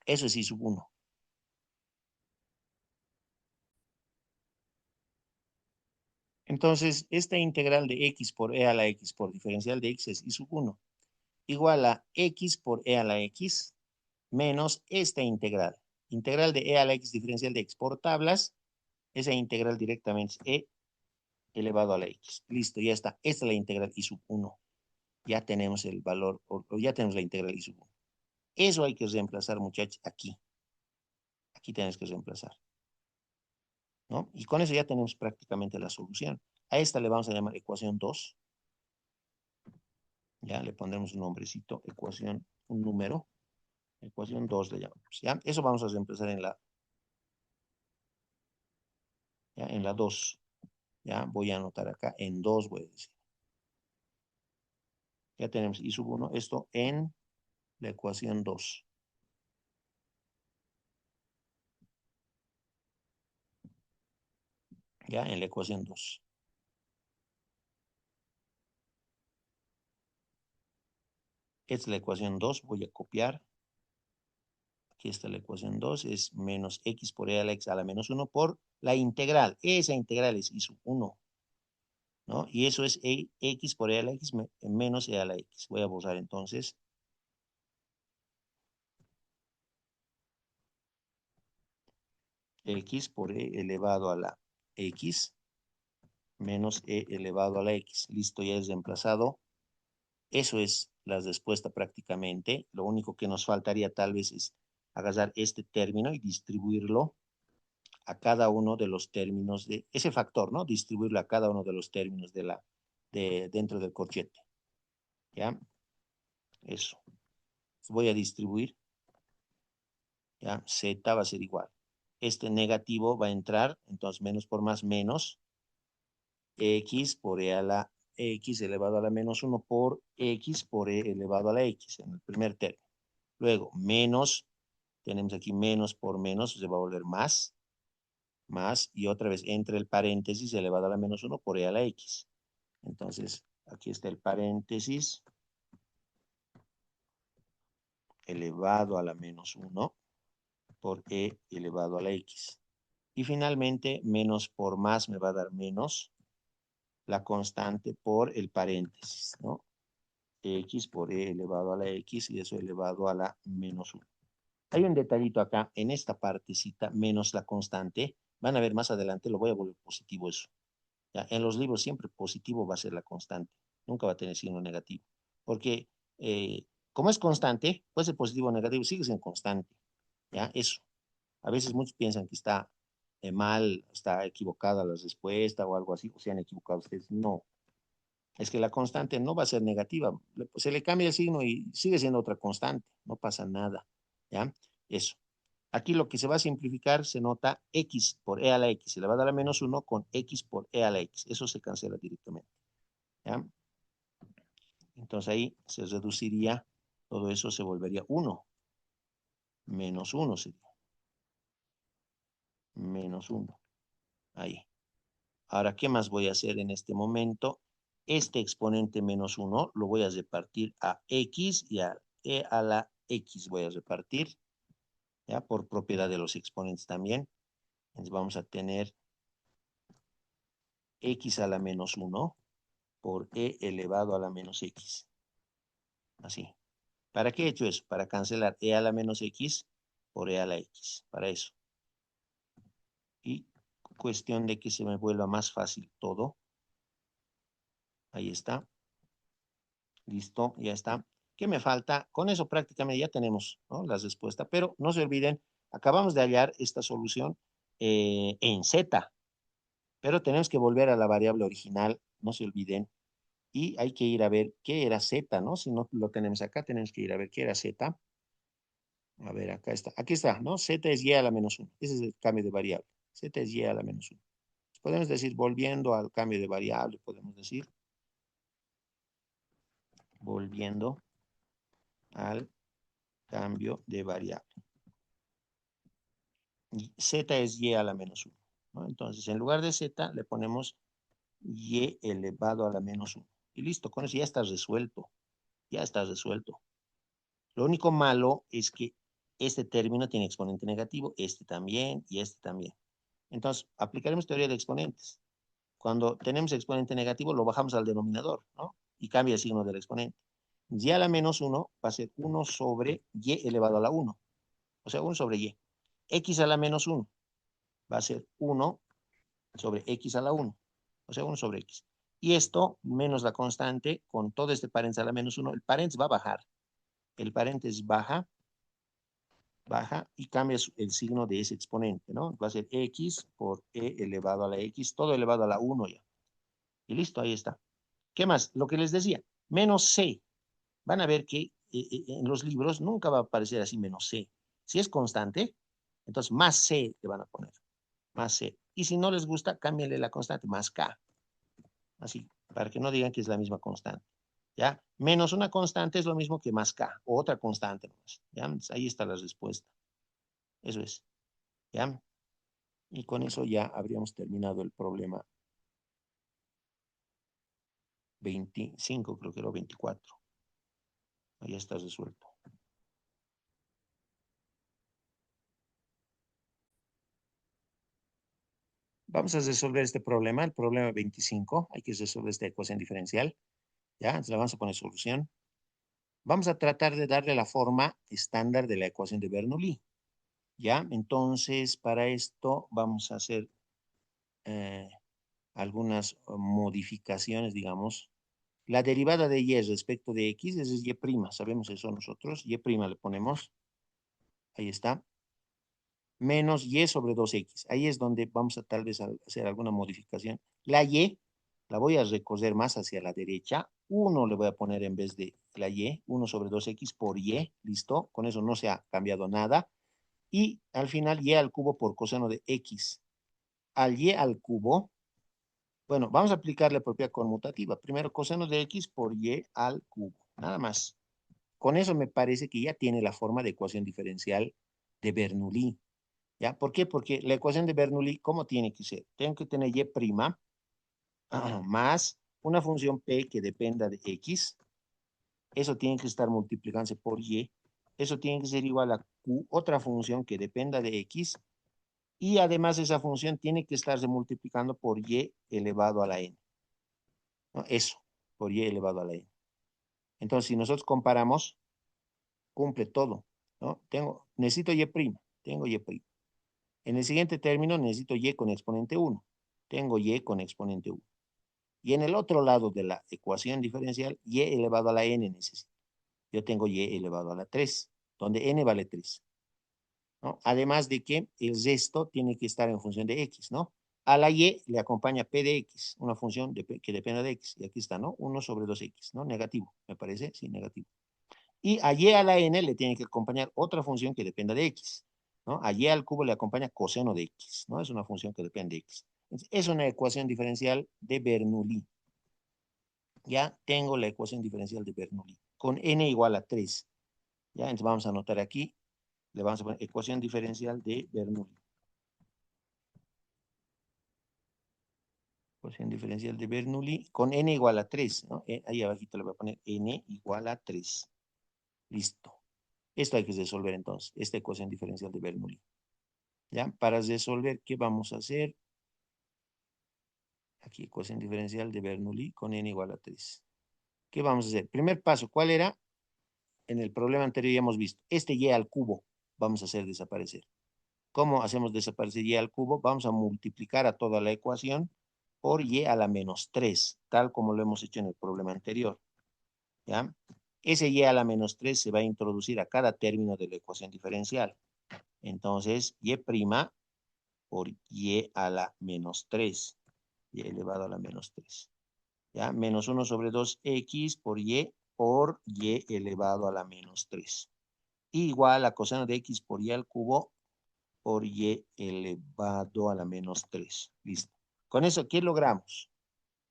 Eso es i sub 1. Entonces, esta integral de x por e a la x por diferencial de x es i sub 1. Igual a x por e a la x menos esta integral. Integral de e a la x diferencial de x por tablas. Esa integral directamente es e elevado a la x. Listo, ya está. Esta es la integral i sub 1. Ya tenemos el valor, o ya tenemos la integral i sub 1. Eso hay que reemplazar, muchachos, aquí. Aquí tienes que reemplazar, ¿no? Y con eso ya tenemos prácticamente la solución. A esta le vamos a llamar ecuación 2. Ya le pondremos un nombrecito, ecuación, un número. Ecuación 2 le llamamos, ¿ya? Eso vamos a reemplazar en la 2. Ya voy a anotar acá, en 2 voy a decir. Ya tenemos i sub 1, esto en la ecuación 2. Ya en la ecuación 2. Esta es la ecuación 2, voy a copiar. Aquí está la ecuación 2, es menos x por e a la x a la menos 1 por la integral. Esa integral es i sub 1, ¿no? Y eso es x por e a la x menos e a la x. Voy a borrar entonces. X por e elevado a la x menos e elevado a la x. Listo, ya es reemplazado. Eso es la respuesta prácticamente. Lo único que nos faltaría tal vez es agarrar este término y distribuirlo a cada uno de los términos de ese factor, ¿no? Distribuirlo a cada uno de los términos dentro del corchete. ¿Ya? Eso. Voy a distribuir. ¿Ya? Z va a ser igual. este negativo va a entrar, entonces menos por más menos, x por e a la x elevado a la menos 1 por x por e elevado a la x en el primer término. Luego, menos, tenemos aquí menos por menos, se va a volver más, y otra vez entre el paréntesis elevado a la menos 1 por e a la x. Entonces, aquí está el paréntesis elevado a la menos 1 por e elevado a la x. Y finalmente, menos por más me va a dar menos la constante por el paréntesis, ¿no? X por e elevado a la x y eso elevado a la menos 1. Hay un detallito acá, en esta partecita, menos la constante. Van a ver más adelante, lo voy a volver positivo eso. ¿Ya? En los libros siempre positivo va a ser la constante. Nunca va a tener signo negativo. Porque como es constante, puede ser positivo o negativo, sigue siendo constante. ¿Ya? Eso. A veces muchos piensan que está mal, está equivocada la respuesta o algo así, o se han equivocado ustedes. No, es que la constante no va a ser negativa. Se le cambia el signo y sigue siendo otra constante, no pasa nada. ¿Ya? Eso. Aquí lo que se va a simplificar se nota x por e a la x elevado a la menos 1 con x por e a la x. Eso se cancela directamente. ¿Ya? Entonces ahí se reduciría, todo eso se volvería 1. Menos 1 sería. Menos 1. Ahí. Ahora, ¿qué más voy a hacer en este momento? Este exponente menos 1 lo voy a repartir a x y a e a la x voy a repartir, ¿ya? Por propiedad de los exponentes también. Entonces vamos a tener x a la menos 1 por e elevado a la menos x. Así. ¿Para qué he hecho eso? Para cancelar e a la menos x por e a la x. Para eso. Y cuestión de que se me vuelva más fácil todo. Ahí está. Listo, ya está. ¿Qué me falta? Con eso prácticamente ya tenemos, ¿no?, la respuesta, pero no se olviden, acabamos de hallar esta solución en Z, pero tenemos que volver a la variable original, no se olviden, y hay que ir a ver qué era Z, ¿no? Si no lo tenemos acá, tenemos que ir a ver qué era Z. A ver, acá está, aquí está, ¿no? Z es Y a la menos 1, ese es el cambio de variable, Z es Y a la menos 1. Podemos decir, volviendo al cambio de variable, podemos decir, volviendo al cambio de variable. Z es Y a la menos 1, ¿no? Entonces, en lugar de Z, le ponemos Y elevado a la menos 1. Y listo, con eso ya está resuelto. Ya está resuelto. Lo único malo es que este término tiene exponente negativo, este también y este también. Entonces, aplicaremos teoría de exponentes. Cuando tenemos exponente negativo, lo bajamos al denominador, ¿no? Y cambia el signo del exponente. Y a la menos 1 va a ser 1 sobre Y elevado a la 1. O sea, 1 sobre Y. X a la menos 1 va a ser 1 sobre x a la 1, o sea, 1 sobre x. Y esto menos la constante con todo este paréntesis a la menos 1, el paréntesis va a bajar. El paréntesis baja y cambia el signo de ese exponente, ¿no? Va a ser x por e elevado a la x, todo elevado a la 1 ya. Y listo, ahí está. ¿Qué más? Lo que les decía, menos c. Van a ver que en los libros nunca va a aparecer así menos c. Si es constante, entonces más c le van a poner. Más c. Y si no les gusta, cámbienle la constante, más k. Así, para que no digan que es la misma constante. ¿Ya? Menos una constante es lo mismo que más k, o otra constante nomás. ¿Ya? Entonces, ahí está la respuesta. Eso es. ¿Ya? Y con eso ya habríamos terminado el problema 25, creo que era 24. Ahí está resuelto. Vamos a resolver este problema, el problema 25. Hay que resolver esta ecuación diferencial. ¿Ya? Entonces le vamos a poner solución. Vamos a tratar de darle la forma estándar de la ecuación de Bernoulli. ¿Ya? Entonces, para esto vamos a hacer algunas modificaciones, digamos. La derivada de y respecto de x es y', sabemos eso nosotros. Y' le ponemos, ahí está, menos y sobre 2x. Ahí es donde vamos a tal vez hacer alguna modificación. La y la voy a recorrer más hacia la derecha. 1 le voy a poner en vez de la y, 1 sobre 2x por y, listo. Con eso no se ha cambiado nada. y al final y al cubo por coseno de x. Al y al cubo, bueno, vamos a aplicar la propiedad conmutativa. Primero coseno de x por y al cubo, nada más. Con eso me parece que ya tiene la forma de ecuación diferencial de Bernoulli. ¿Ya? ¿Por qué? Porque la ecuación de Bernoulli, ¿cómo tiene que ser? Tengo que tener y' más una función p que dependa de x. Eso tiene que estar multiplicándose por y. Eso tiene que ser igual a q, otra función que dependa de x. Y además esa función tiene que estarse multiplicando por y elevado a la n. ¿No? Eso, por y elevado a la n. Entonces, si nosotros comparamos, cumple todo. ¿No? Necesito y', tengo y'. En el siguiente término necesito y con exponente 1. Tengo y con exponente 1. Y en el otro lado de la ecuación diferencial, y elevado a la n necesito. Yo tengo y elevado a la 3, donde n vale 3. ¿No? Además de que el resto tiene que estar en función de x, ¿no? A la y le acompaña p de x, una función que dependa de x. Y aquí está, ¿no? 1 sobre 2x, ¿no? Negativo, me parece, sí, negativo. Y a y a la n le tiene que acompañar otra función que dependa de x, ¿no? A y al cubo le acompaña coseno de x, ¿no? Es una función que depende de x. Es una ecuación diferencial de Bernoulli. Ya tengo la ecuación diferencial de Bernoulli con n igual a 3. Ya, entonces vamos a anotar aquí, le vamos a poner ecuación diferencial de Bernoulli. Ecuación diferencial de Bernoulli con n igual a 3, ¿no? Ahí abajito le voy a poner n igual a 3. Listo. Esto hay que resolver entonces, esta ecuación diferencial de Bernoulli. ¿Ya? Para resolver, ¿qué vamos a hacer? Aquí, ecuación diferencial de Bernoulli con n igual a 3. ¿Qué vamos a hacer? Primer paso, ¿cuál era? En el problema anterior ya hemos visto. Este y al cubo vamos a hacer desaparecer. ¿Cómo hacemos desaparecer y al cubo? Vamos a multiplicar a toda la ecuación por y a la menos 3, tal como lo hemos hecho en el problema anterior. ¿Ya? Ese y a la menos 3 se va a introducir a cada término de la ecuación diferencial. Entonces, y' por y a la menos 3. Y elevado a la menos 3. ¿Ya? Menos 1 sobre 2x por y elevado a la menos 3. Igual a coseno de x por y al cubo por y elevado a la menos 3. Listo. Con eso, ¿qué logramos?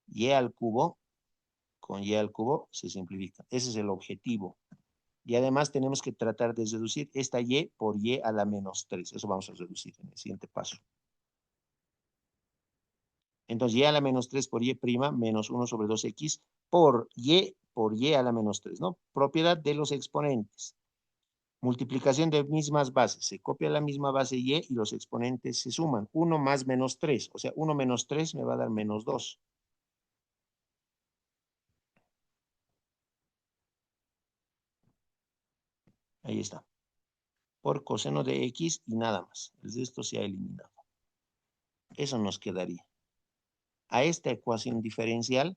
Y al cubo, con y al cubo se simplifica. Ese es el objetivo. Y además tenemos que tratar de reducir esta y por y a la menos 3. Eso vamos a reducir en el siguiente paso. Entonces, y a la menos 3 por y' menos 1 sobre 2x por y a la menos 3, ¿no? Propiedad de los exponentes. Multiplicación de mismas bases. Se copia la misma base y los exponentes se suman. 1 más menos 3. O sea, 1 menos 3 me va a dar menos 2. Ahí está. Por coseno de x y nada más. El resto se ha eliminado. Eso nos quedaría. A esta ecuación diferencial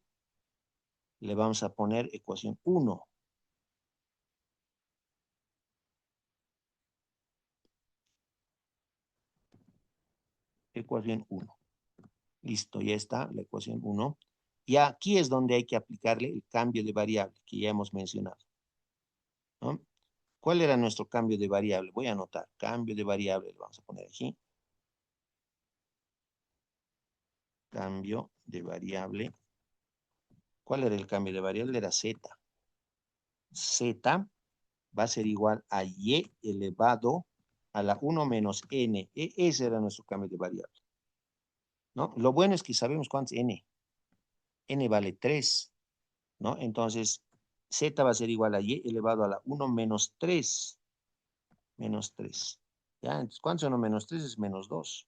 le vamos a poner ecuación 1. Ecuación 1. Listo, ya está la ecuación 1. Y aquí es donde hay que aplicarle el cambio de variable que ya hemos mencionado, ¿no? ¿Cuál era nuestro cambio de variable? Voy a anotar. Cambio de variable, lo vamos a poner aquí. Cambio de variable. ¿Cuál era el cambio de variable? Era z. Z va a ser igual a y elevado a la 1 menos n. Ese era nuestro cambio de variable, ¿no? Lo bueno es que sabemos cuánto es n. N vale 3, ¿no? Entonces, z va a ser igual a y elevado a la 1 menos 3. Menos 3. ¿Ya? Entonces, ¿cuánto es 1 menos 3? Es menos 2.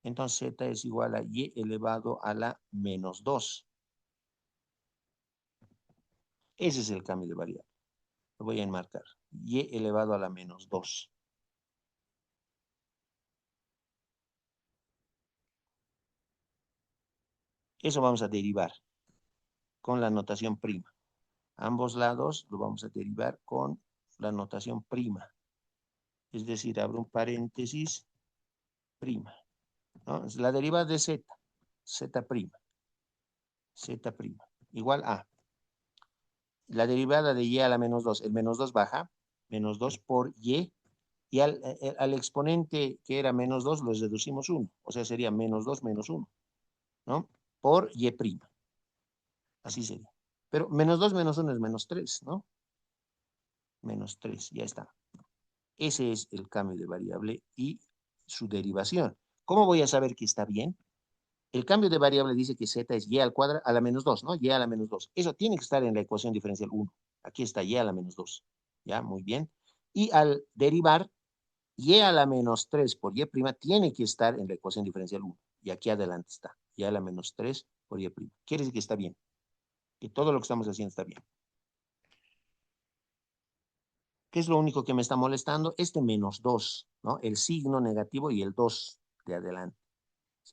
Entonces, z es igual a y elevado a la menos 2. Ese es el cambio de variable. Lo voy a enmarcar. Y elevado a la menos 2. Eso vamos a derivar con la notación prima. Ambos lados lo vamos a derivar con la notación prima. Es decir, abro un paréntesis, prima, ¿no? Es la derivada de z, z prima, z prima, igual a. La derivada de y a la menos 2, el menos 2 baja, menos 2 por y Y al exponente que era menos 2 lo reducimos 1. O sea, sería menos 2 menos 1, ¿no? Por y'. Así sería. Pero menos 2 menos 1 es menos 3, ¿no? Menos 3, ya está. Ese es el cambio de variable y su derivación. ¿Cómo voy a saber que está bien? El cambio de variable dice que z es y al cuadrado a la menos 2, ¿no? Y a la menos 2. Eso tiene que estar en la ecuación diferencial 1. Aquí está y a la menos 2. ¿Ya? Muy bien. Y al derivar, y a la menos 3 por y' tiene que estar en la ecuación diferencial 1. Y aquí adelante está. Y a la menos 3 por y'. Quiere decir que está bien. Que todo lo que estamos haciendo está bien. ¿Qué es lo único que me está molestando? Este menos 2, ¿no? El signo negativo y el 2 de adelante.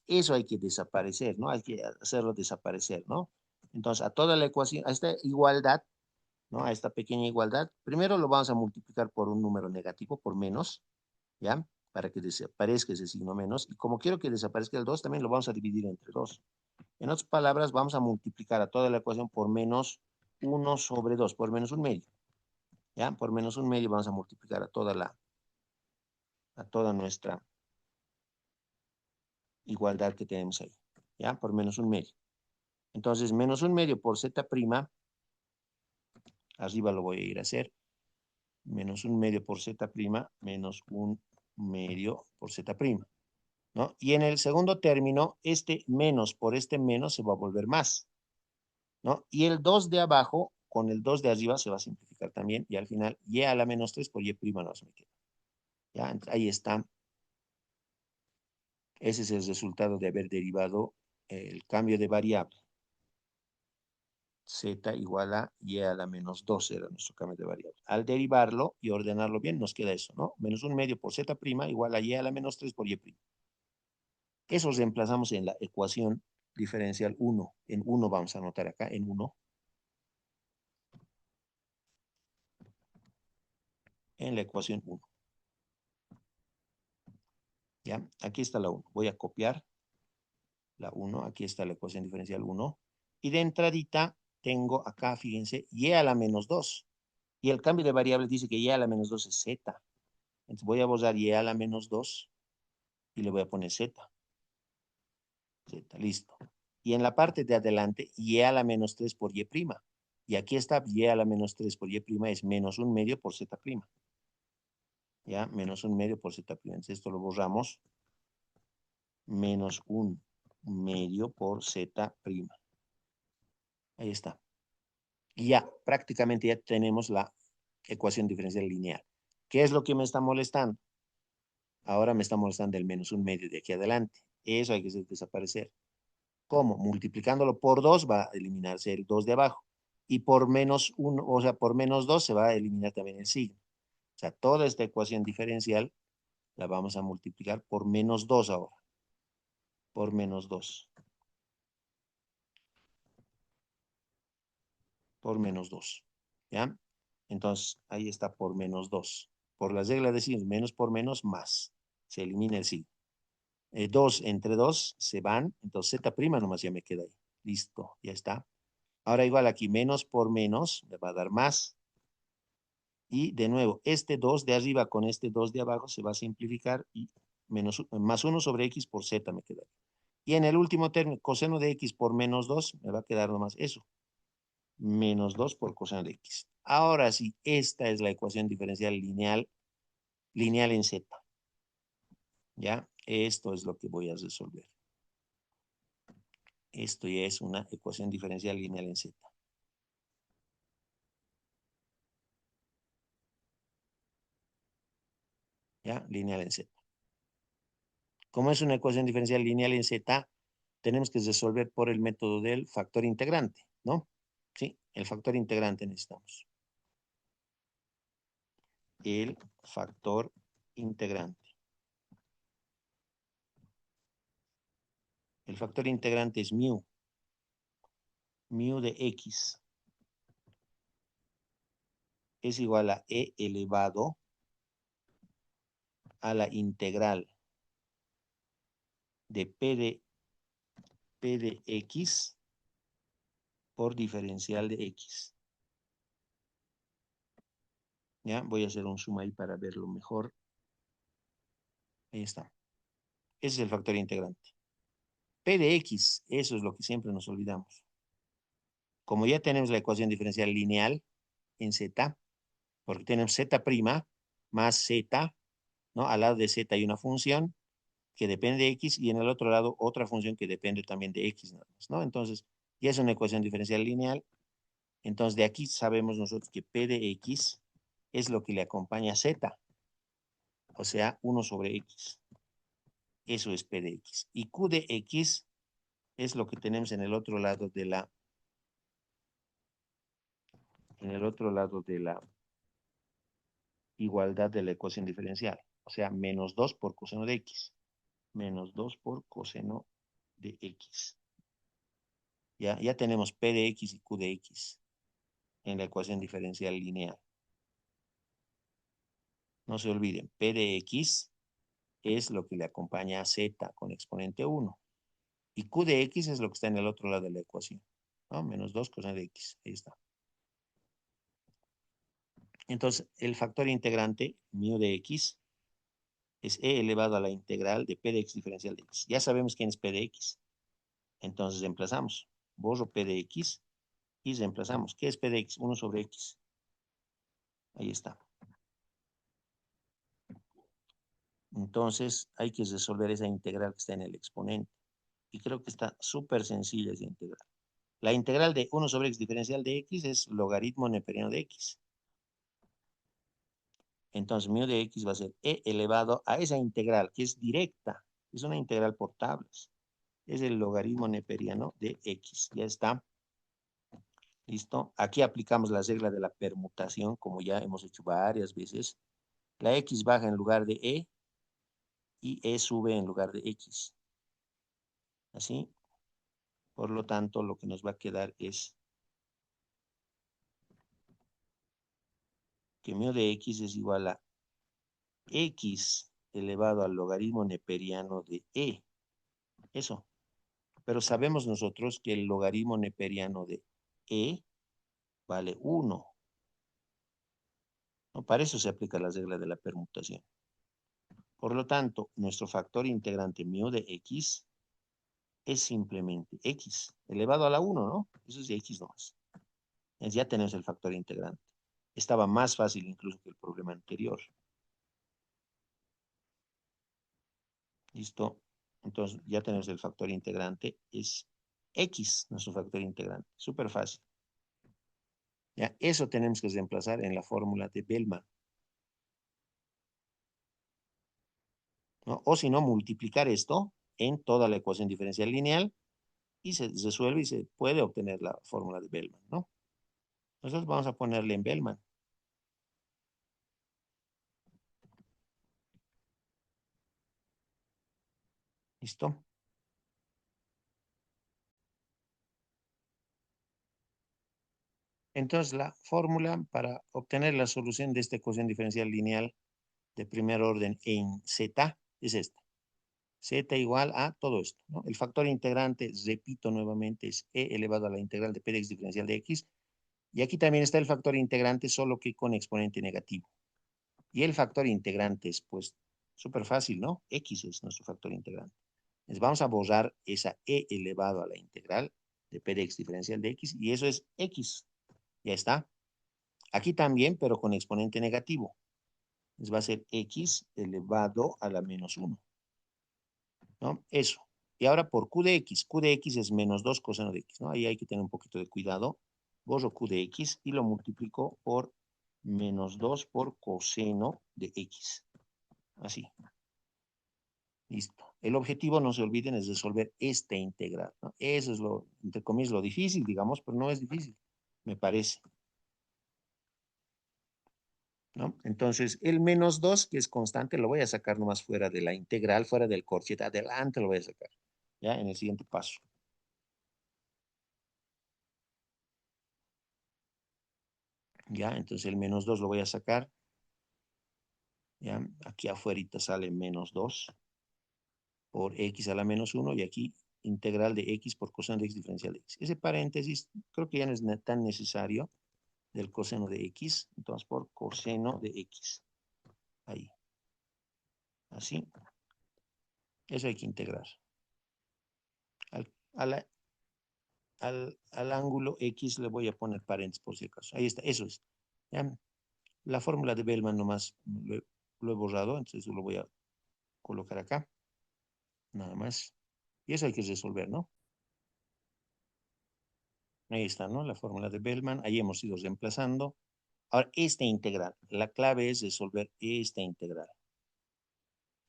Eso hay que desaparecer, ¿no? Hay que hacerlo desaparecer, ¿no? Entonces, a toda la ecuación, a esta igualdad, ¿no? A esta pequeña igualdad, primero lo vamos a multiplicar por un número negativo, por menos, ¿ya? Para que desaparezca ese signo menos. Y como quiero que desaparezca el 2, también lo vamos a dividir entre 2. En otras palabras, vamos a multiplicar a toda la ecuación por menos 1 sobre 2, por menos un medio. ¿Ya? Por menos un medio vamos a multiplicar a toda nuestra igualdad que tenemos ahí. ¿Ya? Por menos un medio. Entonces, menos un medio por z', arriba lo voy a ir a hacer, menos un medio por z', menos un medio por z', ¿no? Y en el segundo término, este menos por este menos se va a volver más, ¿no? Y el 2 de abajo con el 2 de arriba se va a simplificar también, y al final, y a la menos 3 por y' nos me queda. ¿Ya? Ahí está. Ese es el resultado de haber derivado el cambio de variable. Z igual a y a la menos 2 era nuestro cambio de variable. Al derivarlo y ordenarlo bien, nos queda eso, ¿no? Menos un medio por z' igual a y a la menos 3 por y'. Eso reemplazamos en la ecuación diferencial 1. En 1 vamos a anotar acá, en 1. En la ecuación 1. ¿Ya? Aquí está la 1. Voy a copiar la 1. Aquí está la ecuación diferencial 1. Y de entradita tengo acá, fíjense, y a la menos 2. Y el cambio de variable dice que y a la menos 2 es z. Entonces voy a borrar y a la menos 2 y le voy a poner z. Z, listo. Y en la parte de adelante, y a la menos 3 por y'. Y aquí está y a la menos 3 por y' es menos un medio por z'. ¿Ya? Menos un medio por z'. Entonces esto lo borramos. Menos un medio por z'. Ahí está. Y ya, prácticamente ya tenemos la ecuación diferencial lineal. ¿Qué es lo que me está molestando? Ahora me está molestando el menos un medio de aquí adelante. Eso hay que hacer desaparecer. ¿Cómo? Multiplicándolo por 2 va a eliminarse el 2 de abajo. Y por menos 1, o sea, por menos 2 se va a eliminar también el signo. O sea, toda esta ecuación diferencial la vamos a multiplicar por menos 2 ahora. Por menos 2. Por menos 2. ¿Ya? Entonces, ahí está por menos 2. Por la regla de signos, menos por menos, más. Se elimina el signo. 2 entre 2 se van, entonces z' nomás ya me queda ahí. Listo, ya está. Ahora igual aquí, menos por menos, me va a dar más. Y de nuevo, este 2 de arriba con este 2 de abajo se va a simplificar y más 1 sobre x por z me queda. Y en el último término, coseno de x por menos 2, me va a quedar nomás eso. Menos 2 por coseno de x. Ahora sí, esta es la ecuación diferencial lineal en z. ¿Ya? Esto es lo que voy a resolver. Esto ya es una ecuación diferencial lineal en z. ¿Ya? Lineal en z. Como es una ecuación diferencial lineal en z, tenemos que resolver por el método del factor integrante, ¿no? Sí, el factor integrante necesitamos. El factor integrante. El factor integrante es mu. Mu de x es igual a e elevado a la integral de p de x por diferencial de x. ¿Ya? Voy a hacer un zoom ahí para verlo mejor. Ahí está. Ese es el factor integrante. P de X, eso es lo que siempre nos olvidamos. Como ya tenemos la ecuación diferencial lineal en Z, porque tenemos Z' más Z, ¿no? Al lado de Z hay una función que depende de X y en el otro lado otra función que depende también de X nada más, ¿no? Entonces, ya es una ecuación diferencial lineal. Entonces, de aquí sabemos nosotros que P de X es lo que le acompaña a Z, o sea, 1 sobre X. Eso es P de X. Y Q de X es lo que tenemos en el otro lado de la igualdad de la ecuación diferencial. O sea, menos 2 por coseno de X. Menos 2 por coseno de X. Ya tenemos P de X y Q de X en la ecuación diferencial lineal. No se olviden, P de X es lo que le acompaña a Z con exponente 1. Y Q de X es lo que está en el otro lado de la ecuación, ¿no? Menos 2 coseno de X. Ahí está. Entonces, el factor integrante, mu de X, es e elevado a la integral de P de X diferencial de X. Ya sabemos quién es P de X. Entonces, reemplazamos. Borro P de X y reemplazamos. ¿Qué es P de X? 1 sobre X. Ahí está. Entonces, hay que resolver esa integral que está en el exponente. Y creo que está súper sencilla esa integral. La integral de 1 sobre x diferencial de x es logaritmo neperiano de x. Entonces, mu de x va a ser e elevado a esa integral, que es directa. Es una integral por tablas. Es el logaritmo neperiano de x. Ya está. ¿Listo? Aquí aplicamos la regla de la permutación, como ya hemos hecho varias veces. La x baja en lugar de y e sube en lugar de x. ¿Así? Por lo tanto, lo que nos va a quedar es que mu de x es igual a x elevado al logaritmo neperiano de e. Eso. Pero sabemos nosotros que el logaritmo neperiano de e vale 1. ¿No? Para eso se aplica la regla de la permutación. Por lo tanto, nuestro factor integrante mu de x es simplemente x elevado a la 1, ¿no? Eso es de x nomás. Ya tenemos el factor integrante. Estaba más fácil incluso que el problema anterior. ¿Listo? Entonces ya tenemos el factor integrante. Es x nuestro factor integrante. Súper fácil. Ya, eso tenemos que reemplazar en la fórmula de Bellman, ¿no? O si no, multiplicar esto en toda la ecuación diferencial lineal y se resuelve y se puede obtener la fórmula de Bellman, ¿no? Nosotros vamos a ponerle en Bellman. ¿Listo? Entonces, la fórmula para obtener la solución de esta ecuación diferencial lineal de primer orden en Z es esta. Z igual a todo esto, ¿no? El factor integrante, repito nuevamente, es e elevado a la integral de p de x diferencial de x. Y aquí también está el factor integrante, solo que con exponente negativo. Y el factor integrante es, pues, súper fácil, ¿no? X es nuestro factor integrante. Entonces vamos a borrar esa e elevado a la integral de p de x diferencial de x, y eso es x. Ya está. Aquí también, pero con exponente negativo. Entonces va a ser x elevado a la menos 1. ¿No? Eso. Y ahora por q de x es menos 2 coseno de x, ¿no? Ahí hay que tener un poquito de cuidado. Borro q de x y lo multiplico por menos 2 por coseno de x. Así. Listo. El objetivo, no se olviden, es resolver esta integral, ¿no? Eso es lo, entre comillas, lo difícil, digamos, pero no es difícil, me parece, ¿no? Entonces, el menos 2 que es constante, lo voy a sacar nomás fuera de la integral, fuera del corchete, adelante lo voy a sacar, ¿ya? En el siguiente paso. ¿Ya? Entonces, el menos 2 lo voy a sacar, ¿ya? Aquí afuera sale menos 2 por x a la menos 1 y aquí integral de x por coseno de x diferencial de x. Ese paréntesis creo que ya no es tan necesario del coseno de x, entonces por coseno de x. Ahí. Así. Eso hay que integrar. Al, a la- al ángulo X le voy a poner paréntesis por si acaso. Ahí está, eso es. ¿Ya? La fórmula de Bellman nomás lo he borrado, entonces lo voy a colocar acá, nada más. Y eso hay que resolver, ¿no? Ahí está, ¿no? La fórmula de Bellman, ahí hemos ido reemplazando. Ahora, esta integral, la clave es resolver esta integral.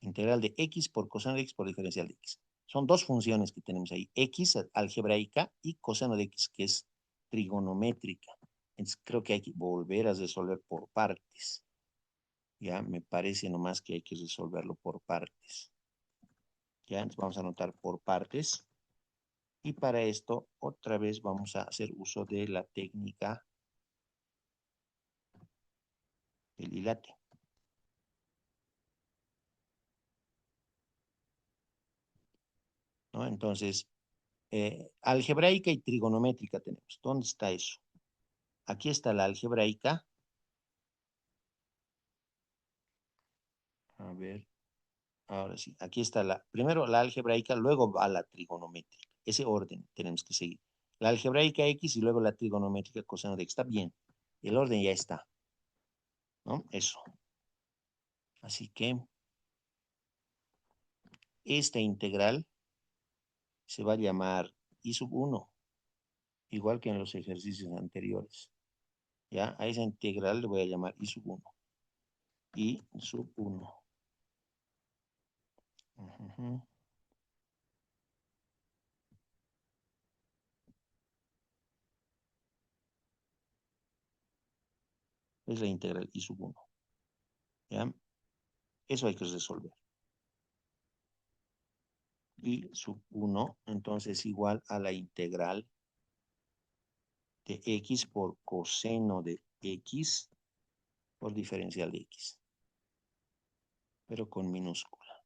Integral de x por coseno de x por diferencial de x. Son dos funciones que tenemos ahí, x algebraica y coseno de x, que es trigonométrica. Entonces, creo que hay que volver a resolver por partes. Ya, me parece nomás que hay que resolverlo por partes. Ya, entonces vamos a anotar por partes. Y para esto, otra vez vamos a hacer uso de la técnica del hilate. ¿No? Entonces, algebraica y trigonométrica tenemos. ¿Dónde está eso? Aquí está la algebraica. A ver, ahora sí. Aquí está primero la algebraica, luego va la trigonométrica. Ese orden tenemos que seguir. La algebraica X y luego la trigonométrica coseno de X. Está bien. El orden ya está. ¿No? Eso. Así que esta integral se va a llamar I sub 1, igual que en los ejercicios anteriores. ¿Ya? A esa integral le voy a llamar I sub 1. I sub 1. Uh-huh. Es la integral I sub 1. ¿Ya? Eso hay que resolver. I sub 1, entonces igual a la integral de x por coseno de x por diferencial de x, pero con minúscula.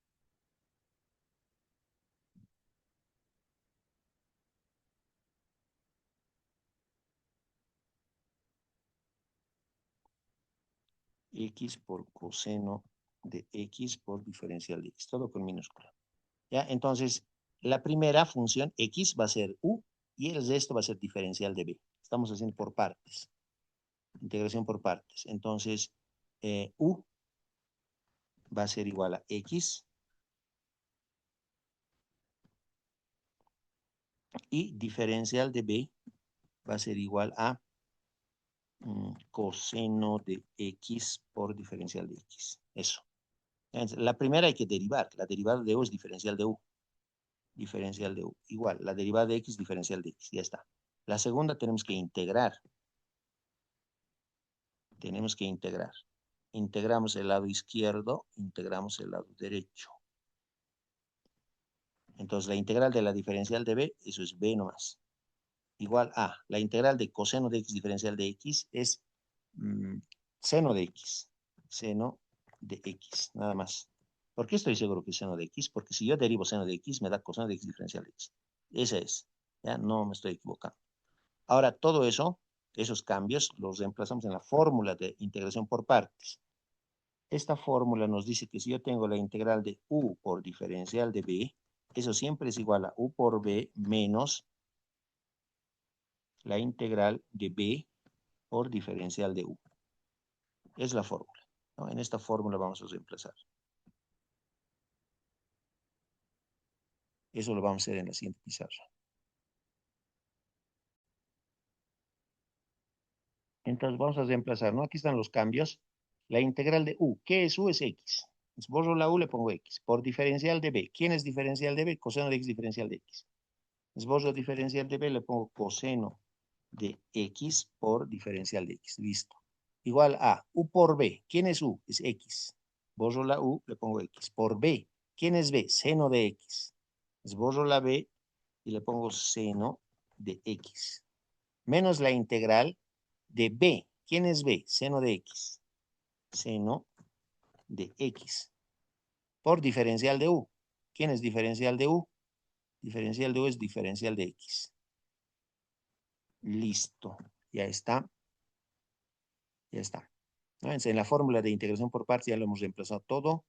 X por coseno de x por diferencial de x, todo con minúscula. ¿Ya? Entonces, la primera función x va a ser u y el resto va a ser diferencial de b. Estamos haciendo por partes, integración por partes. Entonces, u va a ser igual a x y diferencial de b va a ser igual a coseno de x por diferencial de x. Eso. Entonces, la primera hay que derivar. La derivada de u es diferencial de u. Diferencial de u. Igual, la derivada de x, diferencial de x. Ya está. La segunda tenemos que integrar. Tenemos que integrar. Integramos el lado izquierdo, integramos el lado derecho. Entonces, la integral de la diferencial de b, eso es b nomás. Igual a la integral de coseno de x diferencial de x es seno de x. Seno de x, nada más. ¿Por qué estoy seguro que es seno de x? Porque si yo derivo seno de x, me da coseno de x diferencial de x. Ese es. Ya no me estoy equivocando. Ahora, todo eso, esos cambios, los reemplazamos en la fórmula de integración por partes. Esta fórmula nos dice que si yo tengo la integral de u por diferencial de b, eso siempre es igual a u por b menos la integral de b por diferencial de u. Es la fórmula, ¿no? En esta fórmula vamos a reemplazar. Eso lo vamos a hacer en la siguiente pizarra. Entonces vamos a reemplazar, ¿no? Aquí están los cambios. La integral de u. ¿Qué es u? Es x. Entonces borro la u, le pongo x. Por diferencial de b. ¿Quién es diferencial de b? Coseno de x diferencial de x. Entonces borro diferencial de b, le pongo coseno de x por diferencial de x. Listo. Igual a u por b. ¿Quién es u? Es x. Borro la u, le pongo x. Por b. ¿Quién es b? Seno de x. Entonces borro la b y le pongo seno de x. Menos la integral de b. ¿Quién es b? Seno de x. Seno de x. Por diferencial de u. ¿Quién es diferencial de u? Diferencial de u es diferencial de x. Listo. Ya está. Ya está. ¿No? En la fórmula de integración por partes ya lo hemos reemplazado todo.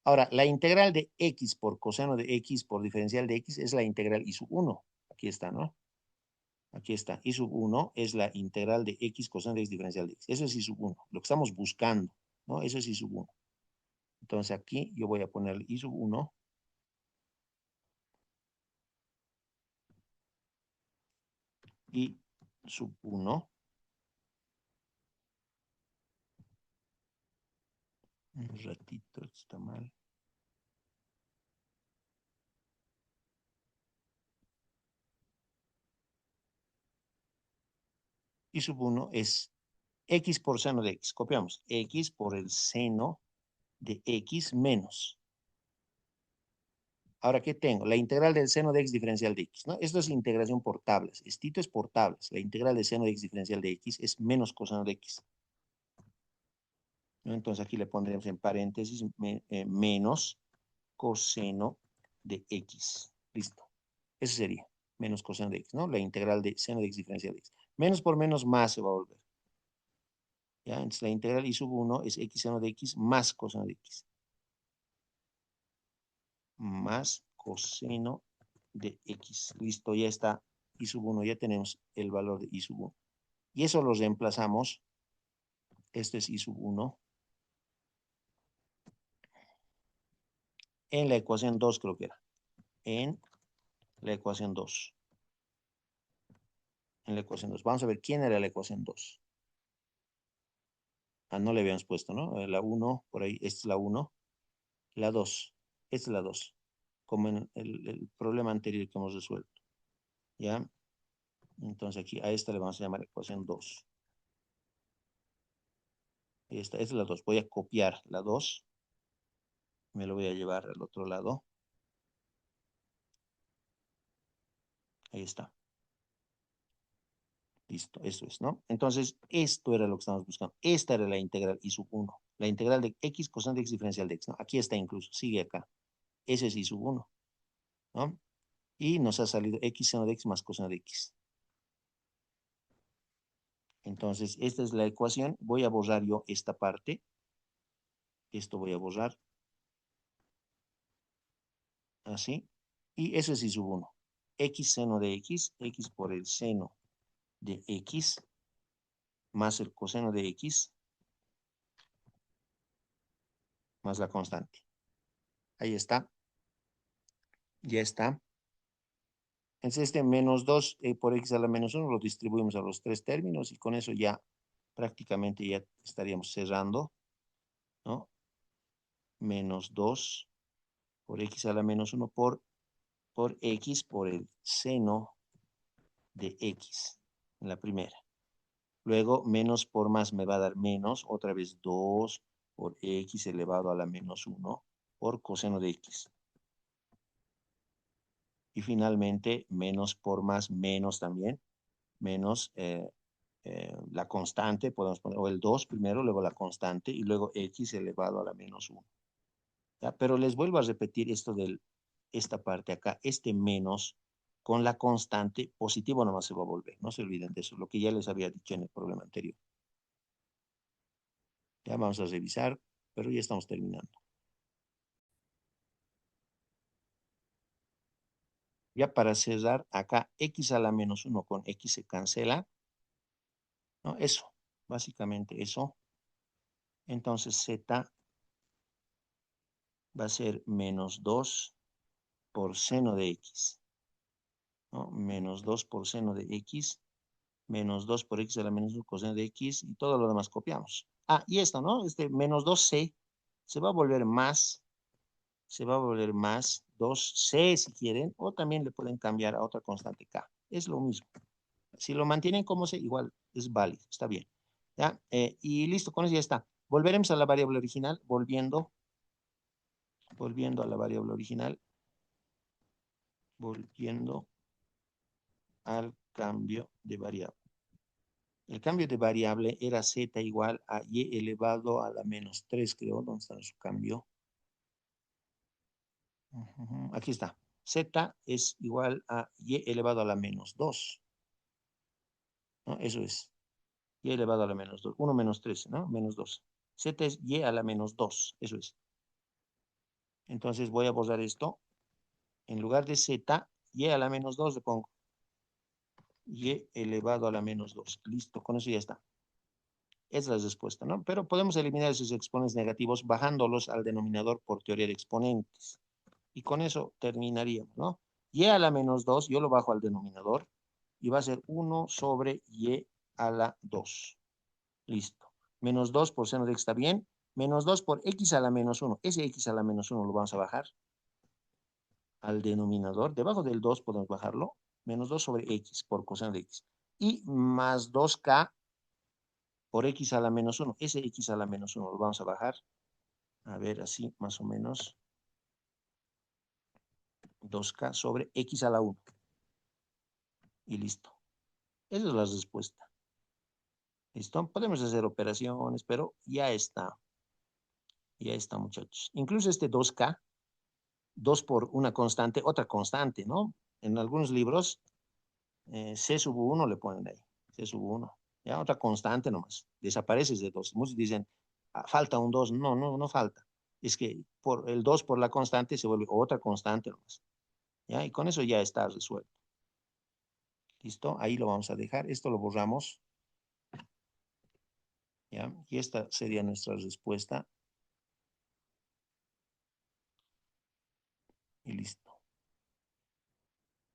Ahora, la integral de x por coseno de x por diferencial de x es la integral i sub 1. Aquí está, ¿no? Aquí está. I sub 1 es la integral de x coseno de x diferencial de x. Eso es i sub 1. Lo que estamos buscando, ¿no? Eso es i sub 1. Entonces aquí yo voy a poner i sub 1. I sub 1. Un ratito, está mal. I sub 1 es x por seno de x. Copiamos. X por el seno de x menos. Ahora, ¿qué tengo? La integral del seno de x diferencial de x, ¿no? Esto es integración por tablas. Esto es por tablas. La integral del seno de x diferencial de x es menos coseno de x, ¿no? Entonces aquí le pondremos en paréntesis menos coseno de x. Listo. Eso sería menos coseno de x, ¿no? La integral de seno de x diferencial de x. Menos por menos más se va a volver. ¿Ya? Entonces la integral i sub 1 es x seno de x más coseno de x. Más coseno de x. Listo, ya está i sub 1, ya tenemos el valor de i sub 1. Y eso lo reemplazamos. Este es i sub 1 en la ecuación 2, creo que era. En la ecuación 2. En la ecuación 2. Vamos a ver quién era la ecuación 2. Ah, no le habíamos puesto, ¿no? La 1, por ahí, esta es la 1. La 2, esta es la 2. Como en el problema anterior que hemos resuelto. ¿Ya? Entonces aquí a esta le vamos a llamar ecuación 2. Esta es la 2. Voy a copiar la 2. Me lo voy a llevar al otro lado. Ahí está. Listo, eso es, ¿no? Entonces, esto era lo que estamos buscando. Esta era la integral i sub 1. La integral de x coseno de x diferencial de x, ¿no? Aquí está incluso, sigue acá. Ese es i sub 1, ¿no? Y nos ha salido x seno de x más coseno de x. Entonces, esta es la ecuación. Voy a borrar yo esta parte. Esto voy a borrar. Así. Y eso es i sub 1. X seno de x por el seno de x más el coseno de x más la constante. Ahí está. Ya está. Entonces este menos 2 por x a la menos 1 lo distribuimos a los tres términos y con eso ya prácticamente ya estaríamos cerrando, ¿no? Menos 2 por x a la menos 1 por x por el seno de x en la primera. Luego menos por más me va a dar menos, otra vez 2 por x elevado a la menos 1 por coseno de x. Y finalmente menos por más menos también, menos la constante, podemos poner, o el 2 primero, luego la constante, y luego x elevado a la menos 1. ¿Ya? Pero les vuelvo a repetir esto de esta parte acá, este menos con la constante, positivo nomás se va a volver, no se olviden de eso, lo que ya les había dicho en el problema anterior. Ya vamos a revisar, pero ya estamos terminando. Ya para cerrar, acá x a la menos 1 con x se cancela, ¿no? Eso, básicamente eso. Entonces z va a ser menos 2 por seno de x, ¿no? Menos 2 por seno de x, menos 2 por x a la menos 1 coseno de x, y todo lo demás copiamos. Ah, y esto, ¿no? Este menos 2c se va a volver más, se va a volver más 2c si quieren, o también le pueden cambiar a otra constante k. Es lo mismo. Si lo mantienen como se, igual es válido, está bien. ¿Ya? Y listo, con eso ya está. Volveremos a la variable original, volviendo a la variable original, volviendo al cambio de variable. El cambio de variable era z igual a y elevado a la menos 3, creo. ¿Dónde está su cambio? Aquí está. Z es igual a y elevado a la menos 2, ¿no? Eso es. Y elevado a la menos 2. 1 menos 3, ¿no? Menos 2. Z es y a la menos 2. Eso es. Entonces voy a borrar esto. En lugar de z, y a la menos 2 le pongo. Y elevado a la menos 2. Listo, con eso ya está. Es la respuesta, ¿no? Pero podemos eliminar esos exponentes negativos bajándolos al denominador por teoría de exponentes. Y con eso terminaríamos, ¿no? Y a la menos 2, yo lo bajo al denominador y va a ser 1 sobre y a la 2. Listo. Menos 2 por seno de x está bien. Menos 2 por x a la menos 1. Ese x a la menos 1 lo vamos a bajar al denominador. Debajo del 2 podemos bajarlo. Menos 2 sobre x por coseno de x. Y más 2k por x a la menos 1. Ese x a la menos 1 lo vamos a bajar. A ver, así más o menos. 2k sobre x a la 1. Y listo. Esa es la respuesta. ¿Listo? Podemos hacer operaciones, pero ya está. Ya está, muchachos. Incluso este 2k, 2 por una constante, otra constante, ¿no? En algunos libros, c sub 1 le ponen ahí. C sub 1. Ya, otra constante nomás. Desaparece ese 2. Muchos dicen, ah, falta un 2. No, no, no falta. Es que por el 2 por la constante se vuelve otra constante nomás. ¿Ya? Y con eso ya está resuelto. ¿Listo? Ahí lo vamos a dejar. Esto lo borramos. ¿Ya? Y esta sería nuestra respuesta. Y listo.